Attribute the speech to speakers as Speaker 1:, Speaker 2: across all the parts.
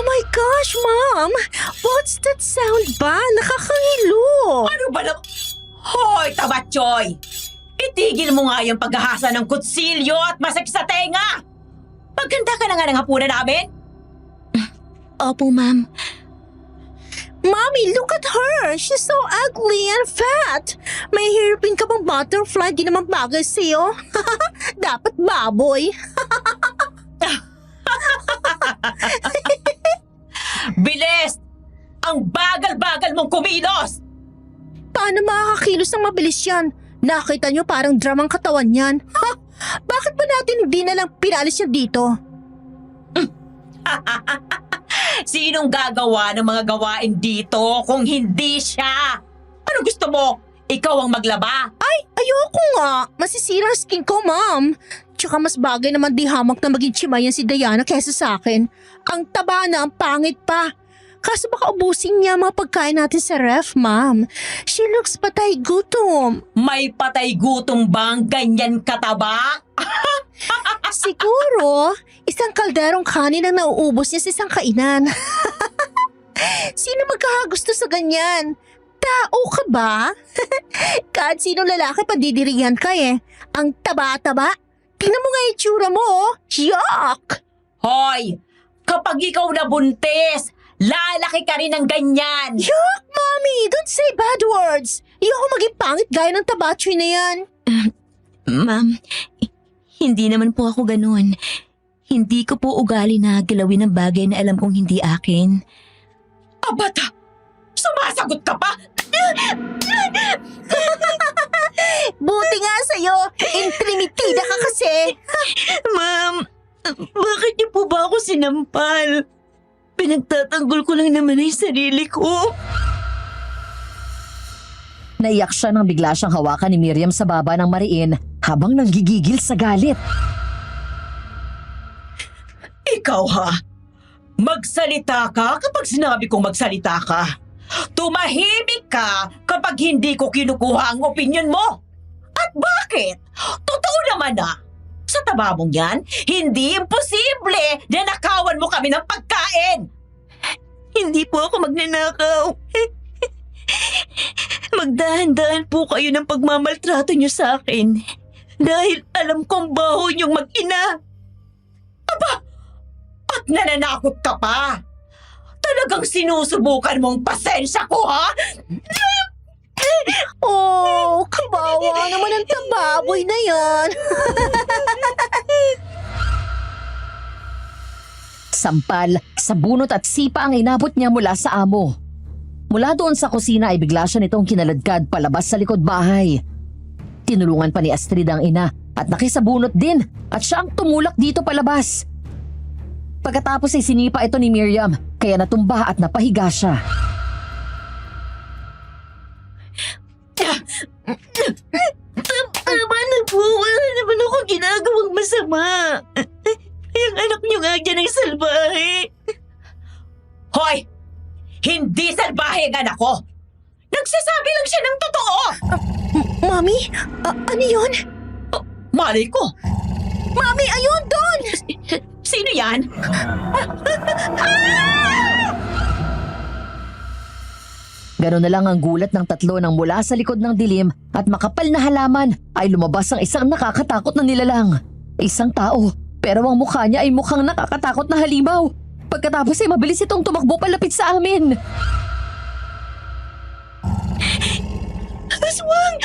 Speaker 1: my gosh, Mom! What's that sound ba? Nakakangilo!
Speaker 2: Ano ba na... Hoy, Tabatchoy! Itigil mo nga yung paghahasa ng kutsilyo at masakit sa tenga! Pagkanta ka na nga ng hapunan namin!
Speaker 1: Opo, Ma'am. Mommy, look at her! She's so ugly and fat! May hairpin ka bang butterfly? Di naman bagay sa'yo. Dapat baboy.
Speaker 2: Bilis! Ang bagal-bagal mong kumilos!
Speaker 1: Paano makakakilos ng mabilis yan? Nakita niyo parang dramang katawan yan. Ha? Bakit ba natin hindi na lang pinalis yan dito?
Speaker 2: Sinong gagawa ng mga gawain dito kung hindi siya? Ano gusto mo? Ikaw ang maglaba?
Speaker 1: Ay, ayoko nga. Masisira ang skin ko, Mom. Tsaka mas bagay naman di hamak na maging chimayan si Diana kesa sa akin. Ang taba na, ang pangit pa. Kaso baka ubusin niya ang mga pagkain natin sa ref, Ma'am. She looks patay gutom.
Speaker 2: May patay gutom bang ganyan kataba?
Speaker 1: Siguro, isang kalderong kanin ang nauubos niya sa isang kainan. Sino magkakagusto sa ganyan? Tao ka ba? Kahit sinong lalaki pandidirihan ka eh. Ang taba-taba. Tingnan mo nga yung tsura mo, oh. Yuck!
Speaker 2: Hoy! Kapag ikaw nabuntis, lalaki ka rin ng ganyan!
Speaker 1: Yuck, Mommy! Don't say bad words! Ayoko maging pangit gaya ng tabatchoy na yan.
Speaker 3: Ma'am, hindi naman po ako ganun. Hindi ko po ugali na galawin ang bagay na alam kong hindi akin.
Speaker 2: Abata! Sumasagot ka pa!
Speaker 1: Buti nga sa'yo, intrimitida ka kasi.
Speaker 3: Ma'am, bakit niyo po ba ako sinampal? Pinagtatanggol ko lang naman ang sarili ko.
Speaker 4: Naiyak siya nang bigla siyang hawakan ni Miriam sa baba ng mariin habang nanggigigil sa galit.
Speaker 2: Ikaw ha? Magsalita ka kapag sinabi kong magsalita ka. Tumahimik ka kapag hindi ko kinukuha ang opinyon mo. At bakit? Totoo naman na. Sa taba mong yan, hindi imposible na nakawan mo kami ng pagkain.
Speaker 3: Hindi po ako magnanakaw. Magdahan-dahan po kayo ng pagmamaltrato niyo sa akin. Dahil alam kong baho niyong mag-ina.
Speaker 2: Aba! At nananakot ka pa! Talagang sinusubukan mong pasensya ko, ha?
Speaker 1: Oh, kawawa naman ang tababoy na yan.
Speaker 4: Sampal, sabunot at sipa ang inabot niya mula sa amo. Mula doon sa kusina ay bigla siya nitong kinaladkad palabas sa likod bahay. Tinulungan pa ni Astrid ang ina at nakisabunot din at siya ang tumulak dito palabas. Pagkatapos ay sinipa ito ni Miriam kaya natumba at napahiga siya.
Speaker 3: Tama na po, wala naman ako ginagawang masama. Yung anak niyo nga dyan ay salbahe.
Speaker 2: Hoy! Hindi salbahe ang anak ko! Nagsasabi lang siya ng totoo!
Speaker 1: Mami, ano yun?
Speaker 2: Malay ko!
Speaker 1: Mami, ayun doon!
Speaker 2: Sino yan?
Speaker 4: Gano'n na lang ang gulat ng tatlo nang mula sa likod ng dilim at makapal na halaman ay lumabas ang isang nakakatakot na nilalang. Isang tao, pero ang mukha niya ay mukhang nakakatakot na halimaw. Pagkatapos ay mabilis itong tumakbo palapit sa amin.
Speaker 3: Aswang!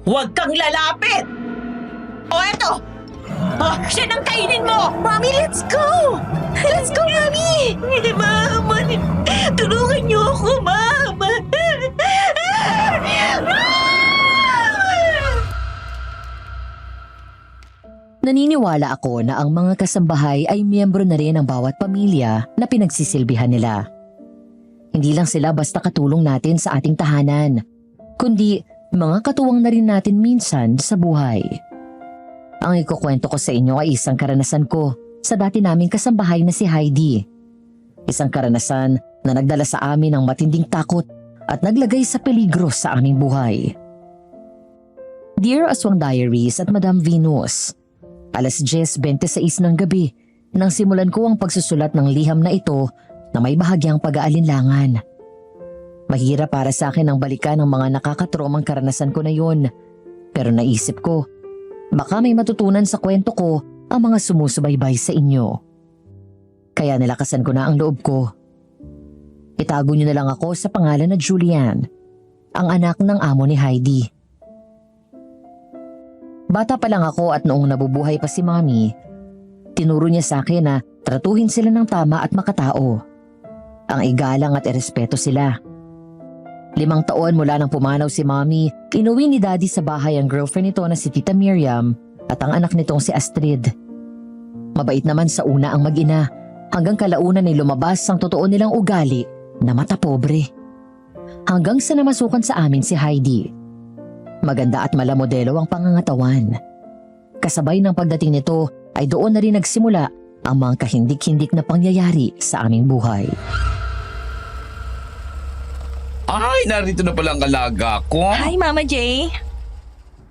Speaker 2: Huwag kang lalapit! O eto! Oh, siya nang kainin mo!
Speaker 1: Mami, let's go! Let's go, Mami!
Speaker 3: Mama, tulungan niyo ako, Mama!
Speaker 4: Naniniwala ako na ang mga kasambahay ay miyembro na rin ng bawat pamilya na pinagsisilbihan nila. Hindi lang sila basta katulong natin sa ating tahanan, kundi mga katuwang na rin natin minsan sa buhay. Ang ikukwento ko sa inyo ay isang karanasan ko sa dati naming kasambahay na si Heidi. Isang karanasan na nagdala sa amin ng matinding takot at naglagay sa peligro sa aming buhay. Dear Aswang Diaries at Madam Venus, 10:26 ng gabi nang simulan ko ang pagsusulat ng liham na ito na may bahagyang pag-aalinlangan. Mahirap para sa akin ang balikan ng mga nakakatromang karanasan ko na yun. Pero naisip ko, baka may matutunan sa kwento ko ang mga sumusubaybay sa inyo. Kaya nilakasan ko na ang loob ko. Itago niyo na lang ako sa pangalan na Julian, ang anak ng amo ni Heidi. Bata pa lang ako at noong nabubuhay pa si Mommy, tinuro niya sa akin na tratuhin sila ng tama at makatao. Ang igalang at irespeto sila. 5 taon mula nang pumanaw si Mommy, inuwi ni Daddy sa bahay ang girlfriend nito na si Tita Miriam at ang anak nitong si Astrid. Mabait naman sa una ang mag-ina, hanggang kalaunan ay lumabas ang totoo nilang ugali na matapobre. Hanggang sa namasukan sa amin si Heidi. Maganda at malamodelo ang pangangatawan. Kasabay ng pagdating nito ay doon na rin nagsimula ang mga kahindik-hindik na pangyayari sa aming buhay.
Speaker 5: Ay, narito na pala ang alaga ko.
Speaker 3: Hi, Mama J.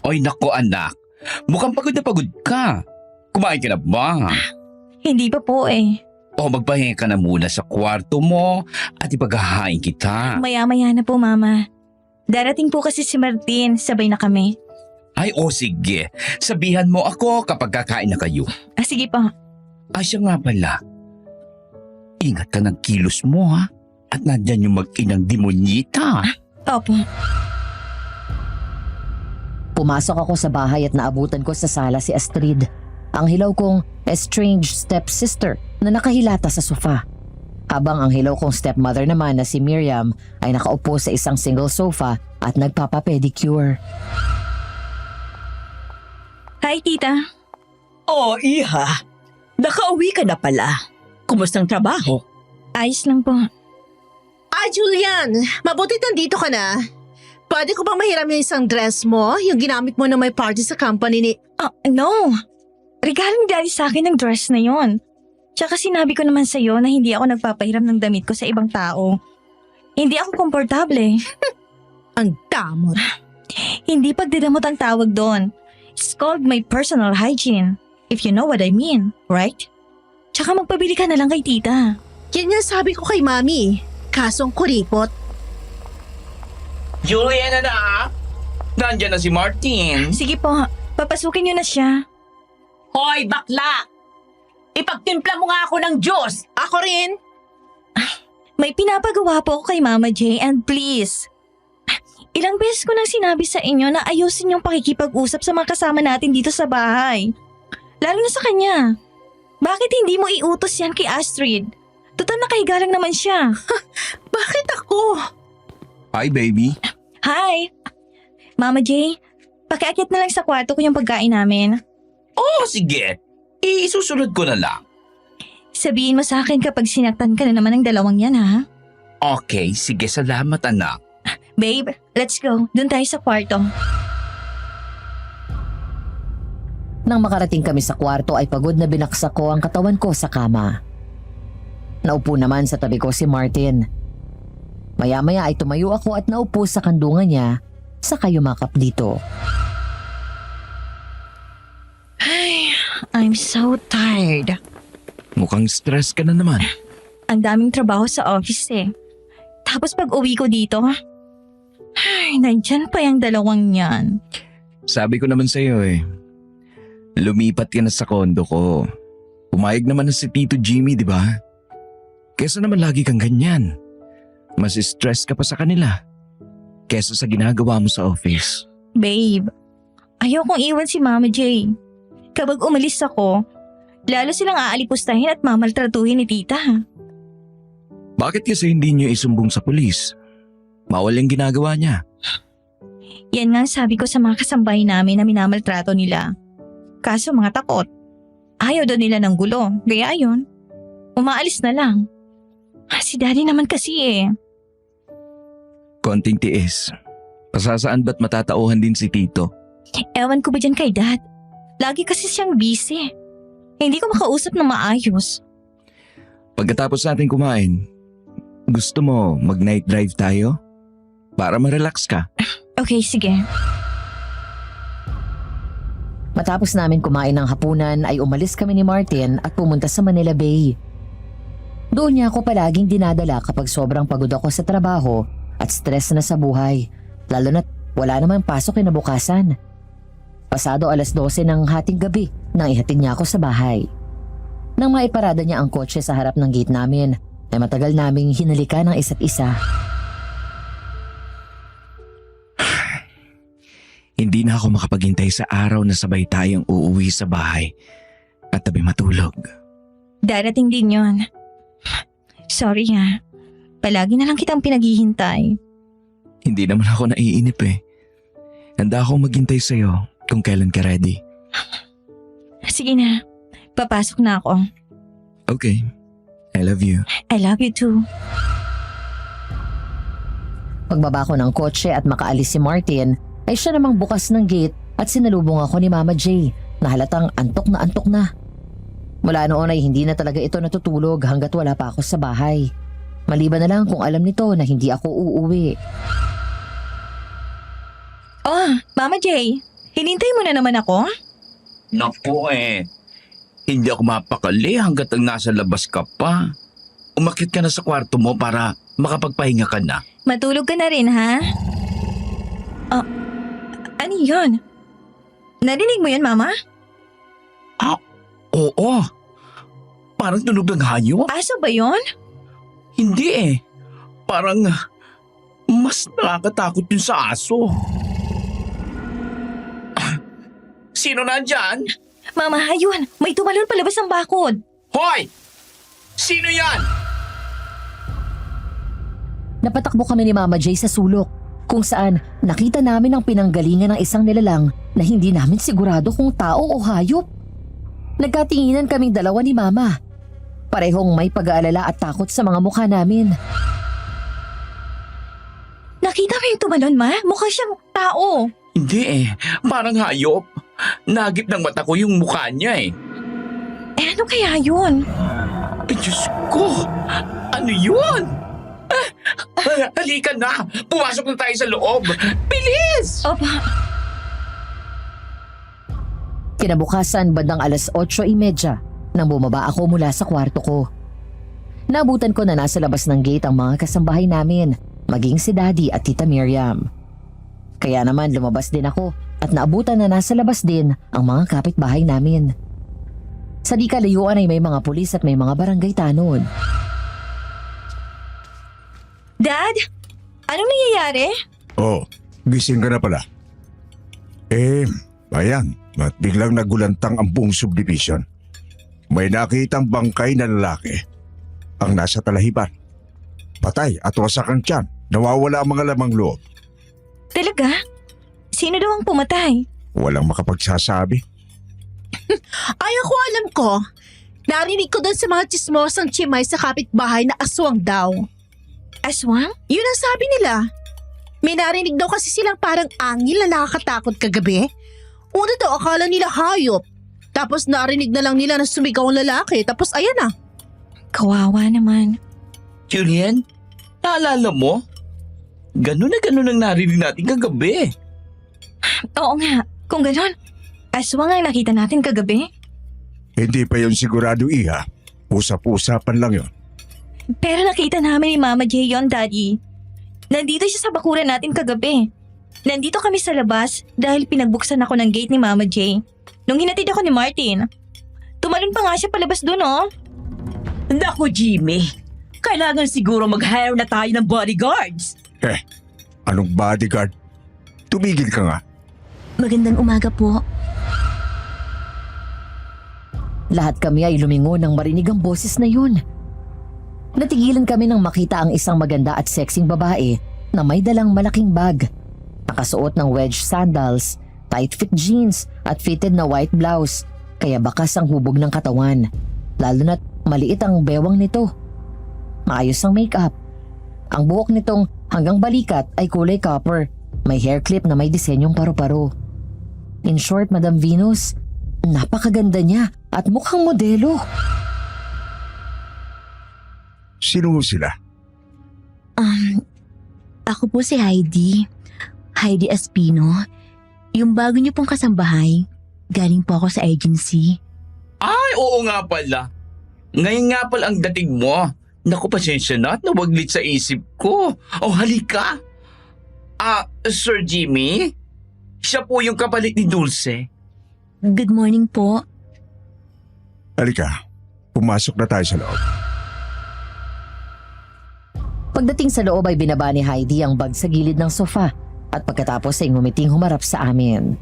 Speaker 5: Ay, nako anak. Mukhang pagod na pagod ka. Kumain ka na ba?
Speaker 3: Hindi pa po eh.
Speaker 5: O magpahinga ka na muna sa kwarto mo at ipaghahain kita.
Speaker 3: Maya-maya na po, Mama. Darating po kasi si Martin, sabay na kami.
Speaker 5: Ay, o sige. Sabihan mo ako kapag kakain na kayo.
Speaker 3: Sige po.
Speaker 5: Ay, siya nga pala. Ingat ka ng kilos mo ha. At nandyan yung mag-inang demonyita.
Speaker 3: Opo.
Speaker 4: Pumasok ako sa bahay at naabutan ko sa sala si Astrid, ang hilaw kong estranged stepsister na nakahilata sa sofa. Habang ang hilaw kong stepmother naman na si Miriam ay nakaupo sa isang single sofa at nagpapapedicure.
Speaker 3: Hi, Tita.
Speaker 2: Oh, iha. Nakauwi ka na pala. Kumusta ang trabaho?
Speaker 3: Ayos lang po.
Speaker 1: Julian, mabuti nandito ka na. Pwede ko bang mahiram yung isang dress mo? Yung ginamit mo na may party sa company ni...
Speaker 3: No. Regalo ni Daddy sa akin ng dress na yon. Tsaka sinabi ko naman sa'yo na hindi ako nagpapahiram ng damit ko sa ibang tao. Hindi ako komportable.
Speaker 1: Ang damot.
Speaker 3: Hindi pagdidamot ang tawag doon. It's called my personal hygiene. If you know what I mean, right? Tsaka magpabili ka na lang kay Tita.
Speaker 1: Yan nga sabi ko kay Mami. Kasong kuripot.
Speaker 5: Julian na! Nandyan na si Martin.
Speaker 3: Sige po, papasukin niyo na siya.
Speaker 2: Hoy, bakla! Ipagtimpla mo nga ako ng Diyos!
Speaker 1: Ako rin.
Speaker 3: May pinapagawa po ako kay Mama J and please. Ilang beses ko nang sinabi sa inyo na ayusin yung pakikipag-usap sa mga kasama natin dito sa bahay. Lalo na sa kanya. Bakit hindi mo iutos yan kay Astrid? Total nakahiga lang naman siya.
Speaker 1: Bakit ako?
Speaker 5: Hi, baby.
Speaker 3: Hi! Mama J, pakiakit na lang sa kwarto ko yung pagkain namin.
Speaker 5: Oh, sige. Isusunod ko na lang.
Speaker 3: Sabihin mo sa akin kapag sinaktan ka na naman ng dalawang yan, ha?
Speaker 5: Okay, sige. Salamat, anak.
Speaker 3: Babe, let's go. Doon tayo sa kwarto.
Speaker 4: Nang makarating kami sa kwarto ay pagod na binaksak ko ang katawan ko sa kama. Naupo naman sa tabi ko si Martin. Maya-maya ay tumayo ako at naupo sa kandungan niya saka yumakap dito.
Speaker 3: Ay, I'm so tired.
Speaker 5: Mukhang stress ka na naman.
Speaker 3: Ang daming trabaho sa office eh. Tapos pag uwi ko dito, ay, nandyan pa yung dalawang yan.
Speaker 5: Sabi ko naman sa'yo eh. Lumipat ka na sa kondo ko. Pumayag naman na si Tito Jimmy, di ba? Kesa naman lagi kang ganyan. Mas stress ka pa sa kanila. Kesa sa ginagawa mo sa office.
Speaker 3: Babe, ayokong iwan si Mama J. Kapag umalis ako, lalo silang aalipustahin at mamaltratuhin ni Tita.
Speaker 5: Bakit kasi hindi niyo isumbong sa pulis? Bawal yung ginagawa niya.
Speaker 3: Yan nga ang sabi ko sa mga kasambahay namin na minamaltrato nila. Kaso mga takot. Ayaw daw nila ng gulo. Kaya ayun, umaalis na lang. Si Daddy naman kasi eh.
Speaker 5: Konting tiis. Pasasaan ba't matatauhan din si Tito?
Speaker 3: Ewan ko ba dyan kay Dad? Lagi kasi siyang busy. Hindi ko makausap ng maayos.
Speaker 5: Pagkatapos natin kumain, gusto mo mag-night drive tayo? Para ma-relax ka.
Speaker 3: Okay, sige.
Speaker 4: Matapos namin kumain ng hapunan ay umalis kami ni Martin at pumunta sa Manila Bay. Doon niya ako palaging dinadala kapag sobrang pagod ako sa trabaho at stress na sa buhay, lalo na't wala namang pasok kinabukasan. Pasado 12:00 ng hating gabi nang ihatid niya ako sa bahay. Nang maiparada niya ang kotse sa harap ng gate namin, ay matagal naming hinalikan ng isa't isa.
Speaker 5: Hindi na ako makapaghintay sa araw na sabay tayong uuwi sa bahay at tabi matulog.
Speaker 3: Darating din yon. Sorry ha. Palagi na lang kitang pinaghihintay.
Speaker 5: Hindi naman ako naiinip eh. Handa akong maghintay sa'yo kung kailan ka ready.
Speaker 3: Sige na. Papasok na ako.
Speaker 5: Okay. I love you.
Speaker 3: I love you too.
Speaker 4: Pagbaba ko ng kotse at makaalis si Martin, ay siya namang bukas ng gate at sinalubong ako ni Mama J na halatang antok na antok na. Mula noon ay hindi na talaga ito natutulog hanggat wala pa ako sa bahay. Maliban na lang kung alam nito na hindi ako uuwi.
Speaker 3: Oh, Mama J, hinintay mo na naman ako?
Speaker 6: Naku hindi ako mapakali hanggat ang nasa labas ka pa. Umakyat ka na sa kwarto mo para makapagpahinga ka na.
Speaker 3: Matulog ka na rin, ha? Oh, ano yun? Narinig mo yun, Mama?
Speaker 6: Oo, parang tunog ng hayop.
Speaker 3: Aso ba yun?
Speaker 6: Hindi parang mas nakakatakot yun sa aso. Sino nandyan?
Speaker 3: Mama, ayun. May tumalon palabas ng bakod.
Speaker 6: Hoy! Sino yan?
Speaker 4: Napatakbo kami ni Mama J sa sulok, kung saan nakita namin ang pinanggalingan ng isang nilalang na hindi namin sigurado kung tao o hayop. Nagkatinginan kaming dalawa ni Mama. Parehong may pag-aalala at takot sa mga mukha namin.
Speaker 3: Nakita mo yung tumalon, Ma? Mukha siyang tao.
Speaker 6: Hindi parang hayop. Nagip ng mata ko yung mukha niya
Speaker 3: Ano kaya yun?
Speaker 6: Diyos ko! Ano yun? Halika na! Pumasok na tayo sa loob! Bilis!
Speaker 3: Opa.
Speaker 4: Kinabukasan bandang 8:30 nang bumaba ako mula sa kwarto ko. Nabutan ko na nasa labas ng gate ang mga kasambahay namin, maging si Daddy at Tita Miriam. Kaya naman lumabas din ako at naabutan na nasa labas din ang mga kapitbahay namin. Sa di kalayuan ay may mga pulis at may mga barangay tanod.
Speaker 3: Dad, anong nangyayari?
Speaker 7: Oh, gising ka na pala. Ayan, at biglang nagulantang ang buong subdivision. May nakitang bangkay na lalaki ang nasa talahiban. Patay at wasak ang tiyan, nawawala ang mga lamang loob.
Speaker 3: Talaga? Sino daw ang pumatay?
Speaker 7: Walang makapagsasabi.
Speaker 1: Ay ako alam ko. Narinig ko doon sa mga chismosang chimay sa kapitbahay na aswang daw.
Speaker 3: Aswang?
Speaker 1: Yun ang sabi nila. May narinig daw kasi silang parang angil na nakakatakot kagabi. Una daw akala nila hayop. Tapos narinig na lang nila na sumigaw ang lalaki. Tapos ayan na.
Speaker 3: Kawawa naman.
Speaker 6: Julian, naalala mo? Ganun ang narinig natin kagabi.
Speaker 3: Oo nga, kung ganon, aswang ang nakita natin kagabi.
Speaker 7: Hindi pa yun sigurado, Iha. Usap-usapan lang yun.
Speaker 3: Pero nakita namin ni Mama J yon, Daddy. Nandito siya sa bakuran natin kagabi. Nandito kami sa labas dahil pinagbuksan ako ng gate ni Mama J. Nung hinatid ako ni Martin. Tumalon pa nga siya palabas dun, oh.
Speaker 2: Naku, Jimmy. Kailangan siguro mag-hire na tayo ng bodyguards.
Speaker 7: Anong bodyguard? Tumigil ka nga.
Speaker 1: Magandang umaga po.
Speaker 4: Lahat kami ay lumingon nang marinig ang boses na yun. Natigilan kami nang makita ang isang maganda at sexing babae na may dalang malaking bag. Nakasuot ng wedge sandals, tight-fit jeans at fitted na white blouse, kaya bakas ang hubog ng katawan. Lalo na't maliit ang bewang nito. Maayos ang makeup. Ang buhok nitong hanggang balikat ay kulay copper. May hair clip na may disenyong paru-paro. In short, Madam Venus, napakaganda niya at mukhang modelo.
Speaker 7: Sino sila?
Speaker 1: Ako po si Heidi. Heidi Espino. Yung bago niyo pong kasambahay.
Speaker 3: Galing po ako sa agency.
Speaker 6: Ay, oo nga pala. Ngayon nga pala ang dating mo. Naku, pasensya na at nawaglit sa isip ko. Oh, halika. Sir Jimmy? Siya po yung kapalit ni Dulce.
Speaker 3: Good morning po.
Speaker 7: Halika, pumasok na tayo sa loob.
Speaker 4: Pagdating sa loob ay binaba ni Heidi ang bag sa gilid ng sofa at pagkatapos ay ngumiting humarap sa amin.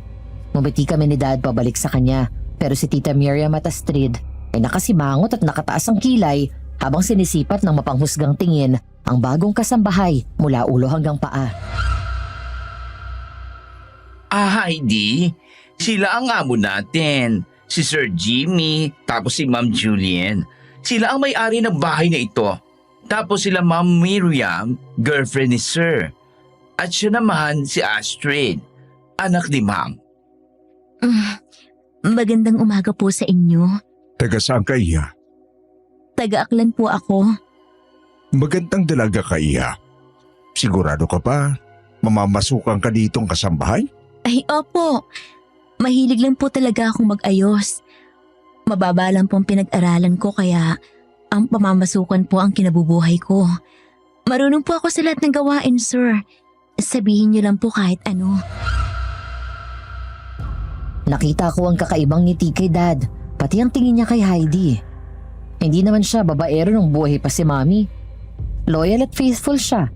Speaker 4: Ngumiti kami ni Dad pabalik sa kanya pero si Tita Miriam at Astrid ay nakasimangot at nakataas ang kilay habang sinisipat ng mapanghusgang tingin ang bagong kasambahay mula ulo hanggang paa.
Speaker 6: Heidi, sila ang amo natin. Si Sir Jimmy, tapos si Ma'am Julian. Sila ang may-ari ng bahay na ito. Tapos sila Ma'am Miriam, girlfriend ni Sir. At siya naman si Astrid, anak ni Ma'am.
Speaker 3: Magandang umaga po sa inyo.
Speaker 7: Taga saan ka, Iha?
Speaker 3: Taga-Aklan po ako.
Speaker 7: Magandang dalaga ka, Iha. Sigurado ka pa? Mamamasukan ka ditong kasambahay?
Speaker 3: Ay, opo. Mahilig lang po talaga akong mag-ayos. Mababa lang po ang pinag-aralan ko kaya ang pamamasukan po ang kinabubuhay ko. Marunong po ako sa lahat ng gawain, sir. Sabihin niyo lang po kahit ano.
Speaker 4: Nakita ko ang kakaibang ngiti kay Dad, pati ang tingin niya kay Heidi. Hindi naman siya babaero nung buhay pa si Mommy. Loyal at faithful siya.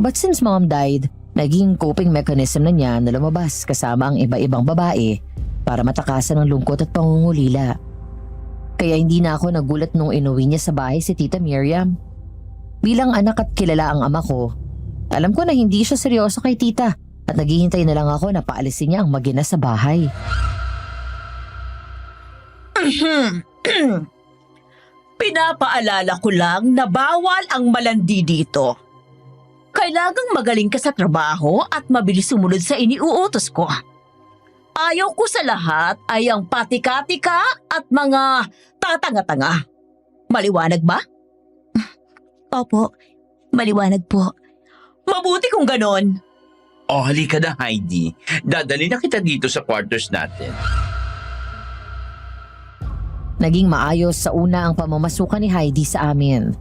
Speaker 4: But since Mom died, naging coping mechanism na niya na lumabas kasama ang iba-ibang babae para matakasan ang lungkot at pangungulila. Kaya hindi na ako nagulat nung inuwi niya sa bahay si Tita Miriam. Bilang anak at kilala ang ama ko, alam ko na hindi siya seryoso kay Tita at naghihintay na lang ako na paalisin niya ang mag-ina sa bahay.
Speaker 2: Pinapaalala ko lang na bawal ang malandi dito. Kailangang magaling ka sa trabaho at mabilis sumunod sa iniuutos ko. Ayaw ko sa lahat ay ang patika-tika at mga tatanga-tanga. Maliwanag ba?
Speaker 3: Opo, maliwanag po.
Speaker 2: Mabuti kung ganon.
Speaker 6: Oh, halika na Heidi. Dadali na kita dito sa quarters natin.
Speaker 4: Naging maayos sa una ang pamamasukan ni Heidi sa amin.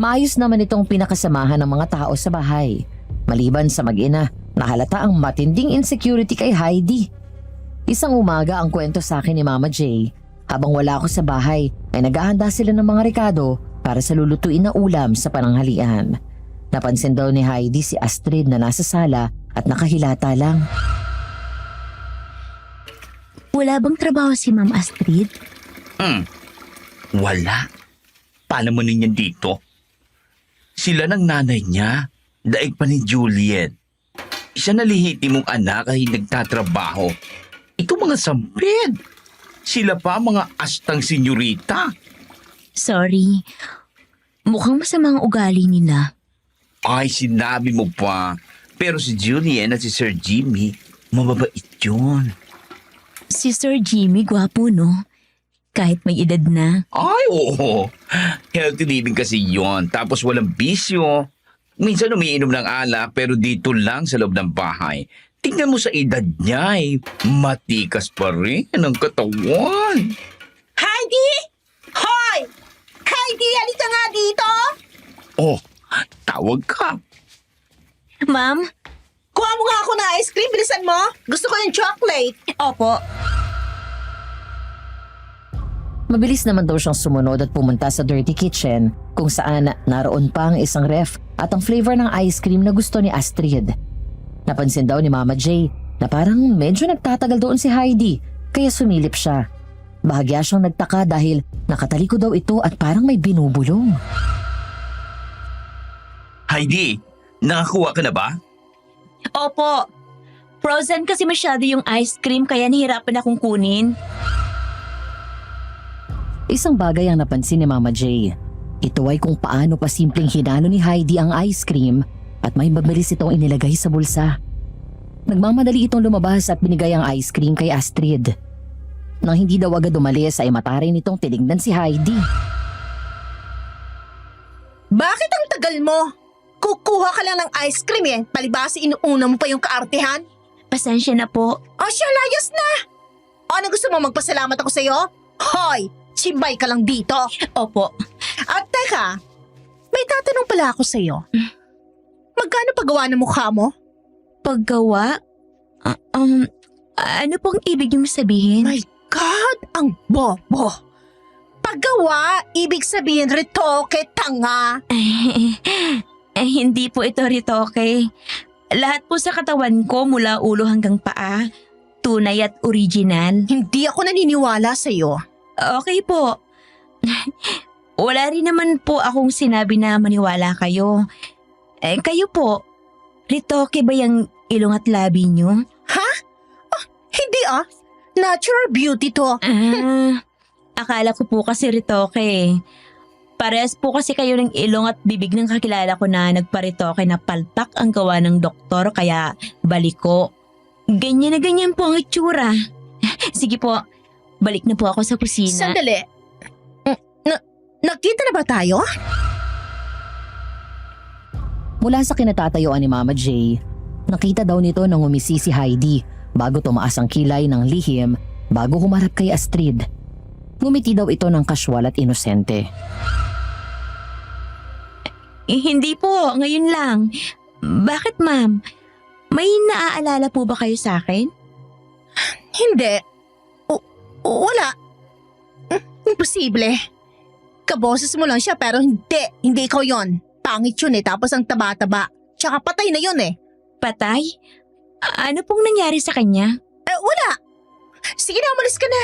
Speaker 4: Maayos naman itong pinakasamahan ng mga tao sa bahay. Maliban sa mag-ina, nahalata ang matinding insecurity kay Heidi. Isang umaga ang kwento sa akin ni Mama J. Habang wala ako sa bahay, ay naghahanda sila ng mga rekado para sa lulutuin na ulam sa pananghalian. Napansin daw ni Heidi si Astrid na nasa sala at nakahilata lang.
Speaker 3: Wala bang trabaho si Ma'am Astrid?
Speaker 6: Wala. Paano mo ninyan dito? Sila ng nanay niya, daig pa ni Juliet. Siya nalihiti mong anak ay nagtatrabaho. Ito mga sampid. Sila pa mga astang senyorita.
Speaker 3: Sorry. Mukhang masama ang ugali nila.
Speaker 6: Ay, sinabi mo pa. Pero si Julian at si Sir Jimmy, mababait yun.
Speaker 3: Si Sir Jimmy, gwapo no? Kahit may edad na.
Speaker 6: Ay, oo. Healthy living kasi yon. Tapos walang bisyo. Minsan umiinom ng alak pero dito lang sa loob ng bahay. Tingnan mo sa edad niya matikas pa rin ang katawan.
Speaker 2: Heidi! Hoy! Heidi, halika nga dito!
Speaker 6: Oh, tawag ka.
Speaker 3: Ma'am?
Speaker 1: Kuha mo nga ako na ice cream, bilisan mo. Gusto ko yung chocolate.
Speaker 3: Opo.
Speaker 4: Mabilis naman daw siyang sumunod at pumunta sa dirty kitchen kung saan naroon pa ang isang ref at ang flavor ng ice cream na gusto ni Astrid. Napansin daw ni Mama J na parang medyo nagtatagal doon si Heidi kaya sumilip siya. Bahagya siyang nagtaka dahil nakataliko daw ito at parang may binubulong.
Speaker 6: Heidi, nakakuha ka na ba?
Speaker 3: Opo. Frozen kasi masyado yung ice cream kaya nahirapan akong kunin.
Speaker 4: Isang bagay ang napansin ni Mama J. Ito ay kung paano pa simpleng hinalo ni Heidi ang ice cream at may mabilis itong inilagay sa bulsa. Nagmamadali itong lumabas at binigay ang ice cream kay Astrid. Nang hindi daw agad umalis ay mataray nitong tinignan si Heidi.
Speaker 1: Bakit ang tagal mo? Kukuha ka lang ng ice cream palibasi inuuna mo pa yung kaartehan.
Speaker 3: Pasensya na po.
Speaker 1: Siya, layas na! Ano gusto mo, magpasalamat ako sa'yo? Hoy, simbay ka lang dito.
Speaker 3: Opo.
Speaker 1: At teka, may tatanong pala ako sa'yo. Magkano paggawa ng mukha mo?
Speaker 3: Paggawa? Ano pong ibig niyong sabihin?
Speaker 1: My God, ang bobo. Paggawa, ibig sabihin retoke, tanga.
Speaker 3: Hindi po ito retoke. Lahat po sa katawan ko mula ulo hanggang paa, tunay at original.
Speaker 1: Hindi ako naniniwala sa'yo.
Speaker 3: Okay po. Wala rin naman po akong sinabi na maniwala kayo. Kayo po, retoke ba yung ilong at labi niyo?
Speaker 1: Hindi natural beauty to.
Speaker 3: Akala ko po kasi retoke. Parehas po kasi kayo ng ilong at bibig ng kakilala ko na nagparitoke na palpak ang gawa ng doktor kaya baliko. Ganyan na ganyan po ang itsura. Sige po, balik na po ako sa kusina.
Speaker 1: Sandali. Nakita na ba tayo?
Speaker 4: Mula sa kinatatayuan ni Mama J, nakita daw nito nang umisi si Heidi bago tumaas ang kilay ng lihim bago humarap kay Astrid. Ngumiti daw ito ng kasywal at inosente.
Speaker 3: Hindi po, ngayon lang. Bakit ma'am? May naaalala po ba kayo sa akin?
Speaker 1: Hindi. Wala. Imposible. Kaboses mo lang siya pero hindi. Hindi ikaw yon. Pangit yun tapos ang taba-taba. Tsaka patay na yun
Speaker 3: Patay? Ano pong nangyari sa kanya?
Speaker 1: Wala. Sige na, umalis ka na.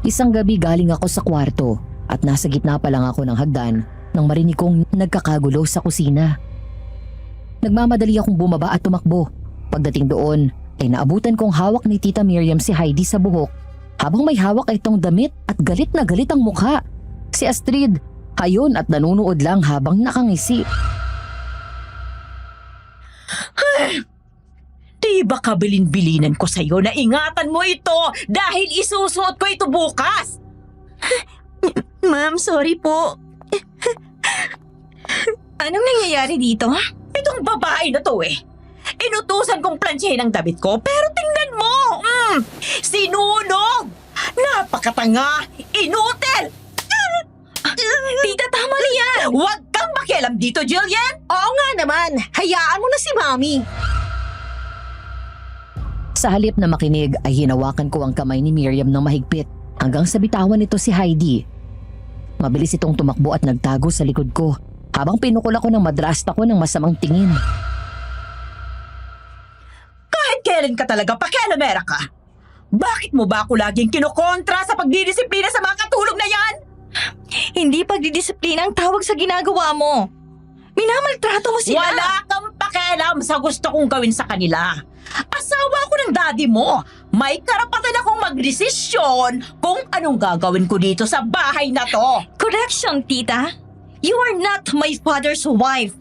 Speaker 4: Isang gabi galing ako sa kwarto at nasa gitna pa lang ako ng hagdan nang marinig kong nagkakagulo sa kusina. Nagmamadali akong bumaba at tumakbo. Pagdating doon, ay naabutan kong hawak ni Tita Miriam si Heidi sa buhok habang may hawak itong damit at galit na galit ang mukha. Si Astrid, hayon at nanunood lang habang nakangisi.
Speaker 2: Di ba kabilin-bilinan ko sa'yo na ingatan mo ito dahil isusuot ko ito bukas?
Speaker 3: Ma'am, sorry po. Anong nangyayari dito?
Speaker 2: Itong babae na to Inutusan kong plansyahin ang damit ko pero tingnan mo! Sinunog! Napakatanga! Inutil!
Speaker 3: Tita, tama na yan!
Speaker 2: Huwag kang makialam dito, Jillian!
Speaker 1: Oo nga naman. Hayaan mo na si Mami.
Speaker 4: Sa halip na makinig ay hinawakan ko ang kamay ni Miriam ng mahigpit hanggang sa bitawan nito si Heidi. Mabilis itong tumakbo at nagtago sa likod ko habang pinukul ako ng madrasta ko ng masamang tingin.
Speaker 2: Kahit kailan ka talaga pakialamera ka? Bakit mo ba ako laging kinokontra sa pagdidisiplina sa mga katulong na yan?
Speaker 3: Hindi pagdidisiplina ang tawag sa ginagawa mo. Minamaltrato mo sila.
Speaker 2: Wala kang pakialam sa gusto kong gawin sa kanila. Asawa ko ng daddy mo. May karapatan akong magdesisyon kung anong gagawin ko dito sa bahay na to.
Speaker 3: Correction, tita. You are not my father's wife.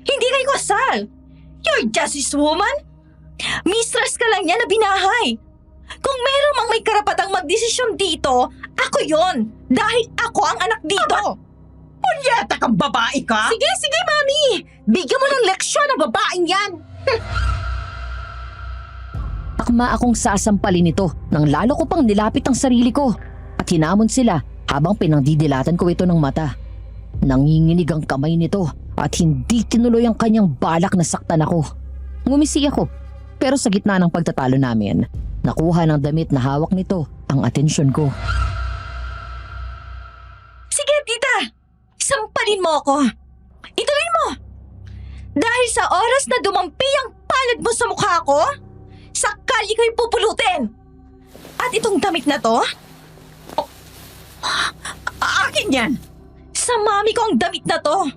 Speaker 3: Hindi kayo kasal. You're just his woman. Mistress ka lang niya na binahay. Kung meron mang may karapatang magdesisyon dito, ako yon. Dahil ako ang anak dito.
Speaker 2: Punyeta kang babae ka?
Speaker 1: Sige, Mami. Bigyan mo ng leksyon ang babaeng yan.
Speaker 4: Akma akong sasampalin nito nang lalo ko pang nilapit ang sarili ko at hinamon sila habang pinangdidilatan ko ito ng mata. Nanginginig ang kamay nito at hindi tinuloy ang kanyang balak na saktan ako. Ngumisi ako pero sa gitna ng pagtatalo namin, nakuha ng damit na hawak nito ang atensyon ko.
Speaker 3: Sige, tita. Sampalin mo ako. Ituloy mo. Dahil sa oras na dumampi ang palad mo sa mukha ko, sakali ko'y pupulutin. At itong damit na to,
Speaker 2: Akin yan.
Speaker 3: sa mami ko ang damit na to.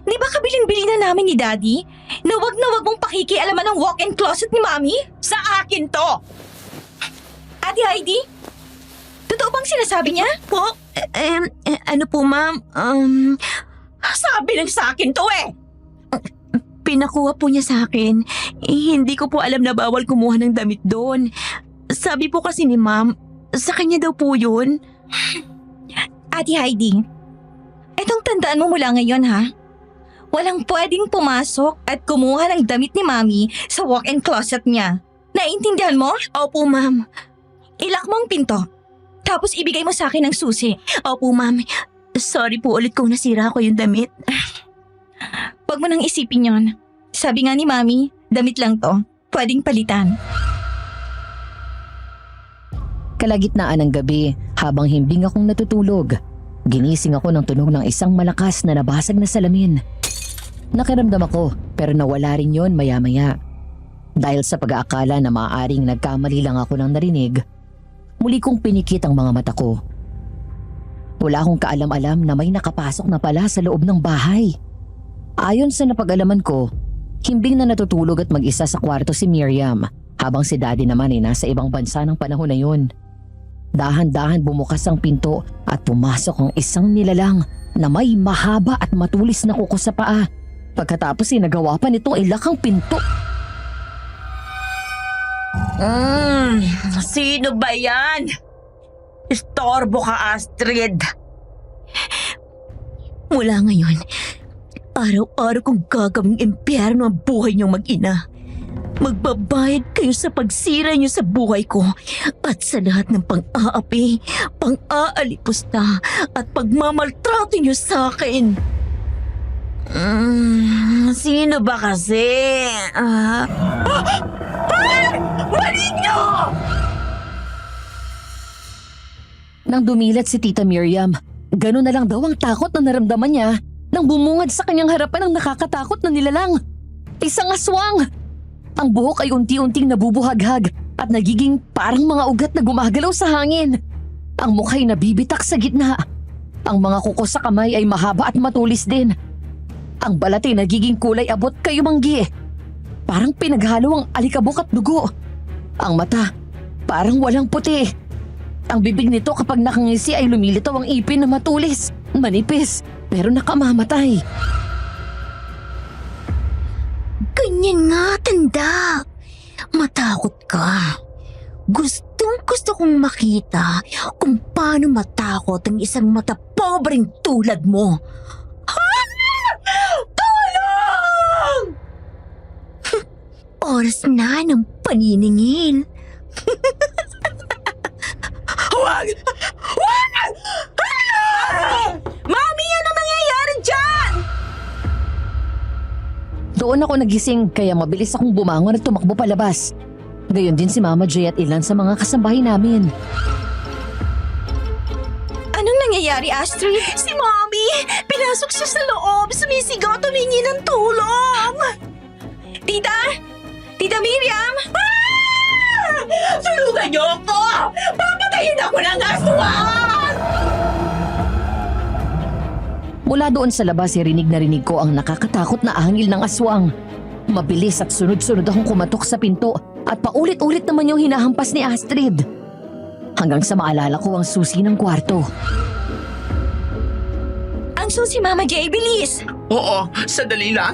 Speaker 3: Di ba kabilin-bilin na namin ni Daddy na wag mong pakikialaman ng walk-in closet ni Mami?
Speaker 2: Sa akin to.
Speaker 3: Ate Heidi? Totoo bang sinasabi niya? Po? Ano po, ma'am?
Speaker 2: Sabi lang sa akin to
Speaker 3: Pinakuha po niya sa akin. Hindi ko po alam na bawal kumuha ng damit doon. Sabi po kasi ni ma'am, sa kanya daw po yun. Ate Heidi, etong tandaan mo mula ngayon ha. Walang pwedeng pumasok at kumuha ng damit ni Mami sa walk-in closet niya. Naiintindihan mo?
Speaker 1: Opo, ma'am.
Speaker 3: Ilak mo ang pinto. Tapos ibigay mo sa akin ang susi.
Speaker 1: Opo, ma'am. Sorry po ulit kung nasira ko yung damit.
Speaker 3: Huwag mo nang isipin yon. Sabi nga ni Mami, damit lang to. Pwedeng palitan.
Speaker 4: Kalagitnaan ng gabi, habang himbing akong natutulog, ginising ako ng tunog ng isang malakas na nabasag na salamin. Nakiramdam ako pero nawala rin yon maya-maya. Dahil sa pag-aakala na maaaring nagkamali lang ako ng narinig, muli kong pinikit ang mga mata ko. Wala akong kaalam-alam na may nakapasok na pala sa loob ng bahay. Ayon sa napag-alaman ko, himbing na natutulog at mag-isa sa kwarto si Miriam, habang si Daddy naman ay nasa ibang bansa ng panahon na yun. Dahan-dahan bumukas ang pinto at pumasok ang isang nilalang na may mahaba at matulis na kuko sa paa. Pagkatapos ay nagawa pa nitong ilakang pinto.
Speaker 2: Sino ba yan? Istorbo ka, Astrid.
Speaker 1: Mula ngayon, araw-araw kong gagawing impyerno ang buhay niyong mag-ina. Magbabayad kayo sa pagsira niyo sa buhay ko at sa lahat ng pang-aapi, pang-aalipusta at pagmamaltrato niyo sa akin.
Speaker 2: Sino ba kasi? Maligno!
Speaker 4: Nang dumilat si Tita Miriam, gano'n na lang daw ang takot na naramdaman niya nang bumungad sa kanyang harapan ang nakakatakot na nilalang. Isang aswang! Ang buhok ay unti-unting nabubuhaghag at nagiging parang mga ugat na gumagalaw sa hangin. Ang mukha'y nabibitak sa gitna. Ang mga kuko sa kamay ay mahaba at matulis din. Ang balat ay nagiging kulay abot kayumanggi. Parang pinaghalo ang alikabok at dugo. Ang mata, parang walang puti. Ang bibig nito kapag nakangisi ay lumilitaw ang ipin na matulis, manipis, pero nakamamatay.
Speaker 1: Ganyan nga, tanda. Matakot ka. Gustong-gusto kong makita kung paano matakot ang isang matapobreng tulad mo.
Speaker 2: Tulong!
Speaker 1: Oras na ng paniningil.
Speaker 2: Huwag! Huwag! Mami, anong nangyayari dyan?
Speaker 4: Doon ako nagising kaya mabilis akong bumangon at tumakbo palabas. Gayon din si Mama J at ilan sa mga kasambahay namin.
Speaker 3: Anong nangyayari, Astrid?
Speaker 1: Si Mommy! Pinasok siya sa loob. Sumisigaw, tumingi ng tulong.
Speaker 3: Tita! Tita Miriam!
Speaker 2: Tulungan niyo ako! Papatayin ako ng aswang!
Speaker 4: Mula doon sa labas, rinig na rinig ko ang nakakatakot na ahangil ng aswang. Mabilis at sunod-sunod akong kumatok sa pinto at paulit-ulit naman yung hinahampas ni Astrid. Hanggang sa maalala ko ang susi ng kwarto.
Speaker 3: Ang susi, Mama J, bilis!
Speaker 6: Oo, sadali lang.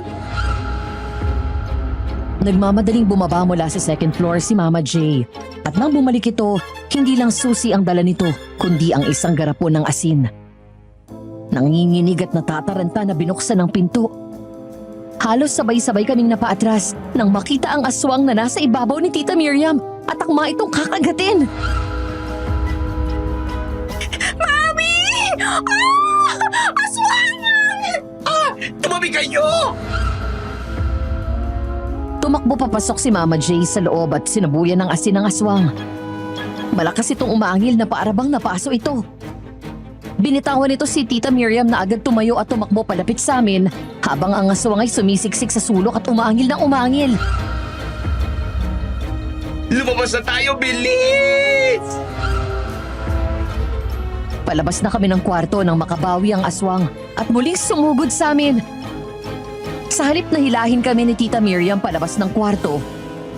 Speaker 4: Nagmamadaling bumaba mula sa second floor si Mama J. At nang bumalik ito, hindi lang susi ang dala nito, kundi ang isang garapon ng asin. Nanginginig at natataranta na binuksan ang pinto. Halos sabay-sabay kaming napaatras nang makita ang aswang na nasa ibabaw ni Tita Miriam at akma itong kakagatin.
Speaker 1: Mami! Aswang!
Speaker 6: Tumabi kayo!
Speaker 4: Tumakbo papasok si Mama J sa loob at sinabuyan ng asin ng aswang. Malakas itong umaangil na paarabang napaso ito. Binitawan nito si Tita Miriam na agad tumayo at tumakbo palapit sa amin habang ang aswang ay sumisiksik sa sulok at umaangil ng umaangil.
Speaker 6: Lumabas na tayo, bilis!
Speaker 4: Palabas na kami ng kwarto nang makabawi ang aswang at muling sumugod sa amin. Sa halip na hilahin kami ni Tita Miriam palabas ng kwarto,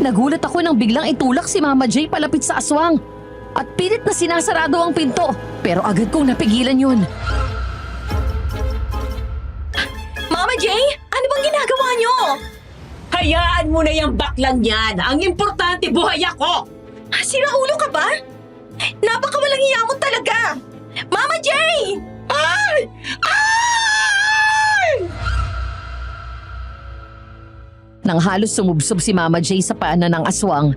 Speaker 4: nagulat ako nang biglang itulak si Mama J palapit sa aswang at pilit na sinasarado ang pinto pero agad kong napigilan yun.
Speaker 3: Mama J, ano bang ginagawa niyo?
Speaker 2: Hayaan mo na yung baklang yan. Ang importante, buhay ako!
Speaker 3: Sira ulo ka ba? Napakawalang hiya mo talaga! Mama J!
Speaker 2: Ay! Ay!
Speaker 4: Nang halos sumubsob si Mama J sa paanan ng aswang,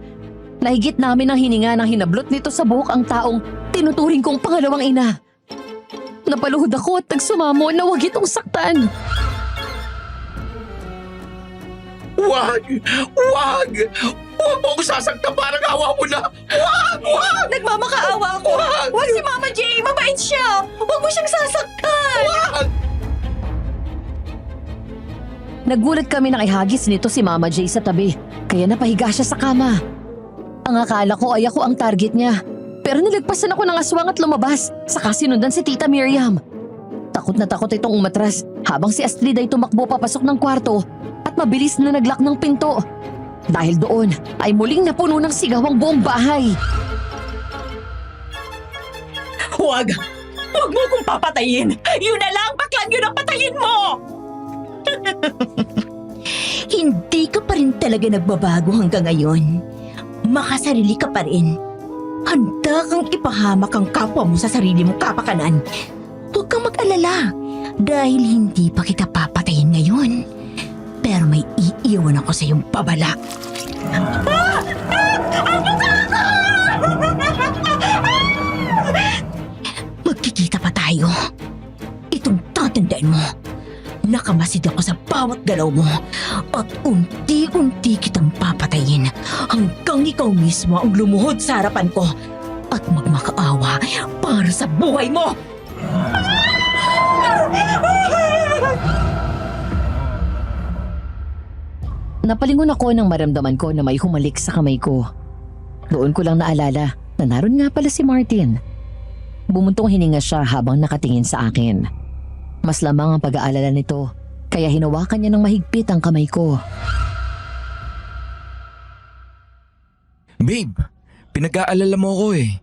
Speaker 4: nahigit namin ang hininga ng hinablot nito sa buhok ang taong tinuturing kong pangalawang ina. Napaluhod ako at nagsumamo na huwag itong saktan.
Speaker 6: Wag! Wag! Huwag mo ako sasaktan, parang awa mo na! Wag! Wag!
Speaker 3: Nagmamakaawa ako!
Speaker 6: Wag!
Speaker 3: Huwag si Mama J! Mabait siya! Huwag mo siyang sasaktan!
Speaker 6: Wag!
Speaker 4: Nagulat kami na ihagis nito si Mama J sa tabi, kaya napahiga siya sa kama. Ang akala ko ay ako ang target niya, pero nilagpasan ako ng aswang at lumabas, saka sinundan si Tita Miriam. Takot na takot itong umatras habang si Astrid ay tumakbo papasok ng kwarto at mabilis na naglock ng pinto. Dahil doon ay muling napuno ng sigaw ang buong bahay.
Speaker 2: Huwag! Huwag mo kong papatayin! Yun na lang! Baklan yun ang patayin mo!
Speaker 1: Hindi ka pa rin talaga nagbabago hanggang ngayon. Makasarili ka pa rin. Handa kang ipahamak ang kapwa mo sa sarili mong kapakanan. Huwag kang mag-alala dahil hindi pa kita papatayin ngayon. Pero may iiwan ako sa iyong babala. Magkikita pa tayo. Itong tatandaan mo. Nakamasid ako sa bawat galaw mo at unti-unti kitang papatayin hanggang ikaw mismo ang lumuhod sa harapan ko at magmakaawa para sa buhay mo!
Speaker 4: Napalingon ako nang maramdaman ko na may humalik sa kamay ko. Doon ko lang naalala na naroon nga pala si Martin. Bumuntong hininga siya habang nakatingin sa akin. Mas lamang ang pag-aalala nito, kaya hinawakan niya ng mahigpit ang kamay ko.
Speaker 5: Babe, pinag-aalala mo ako eh.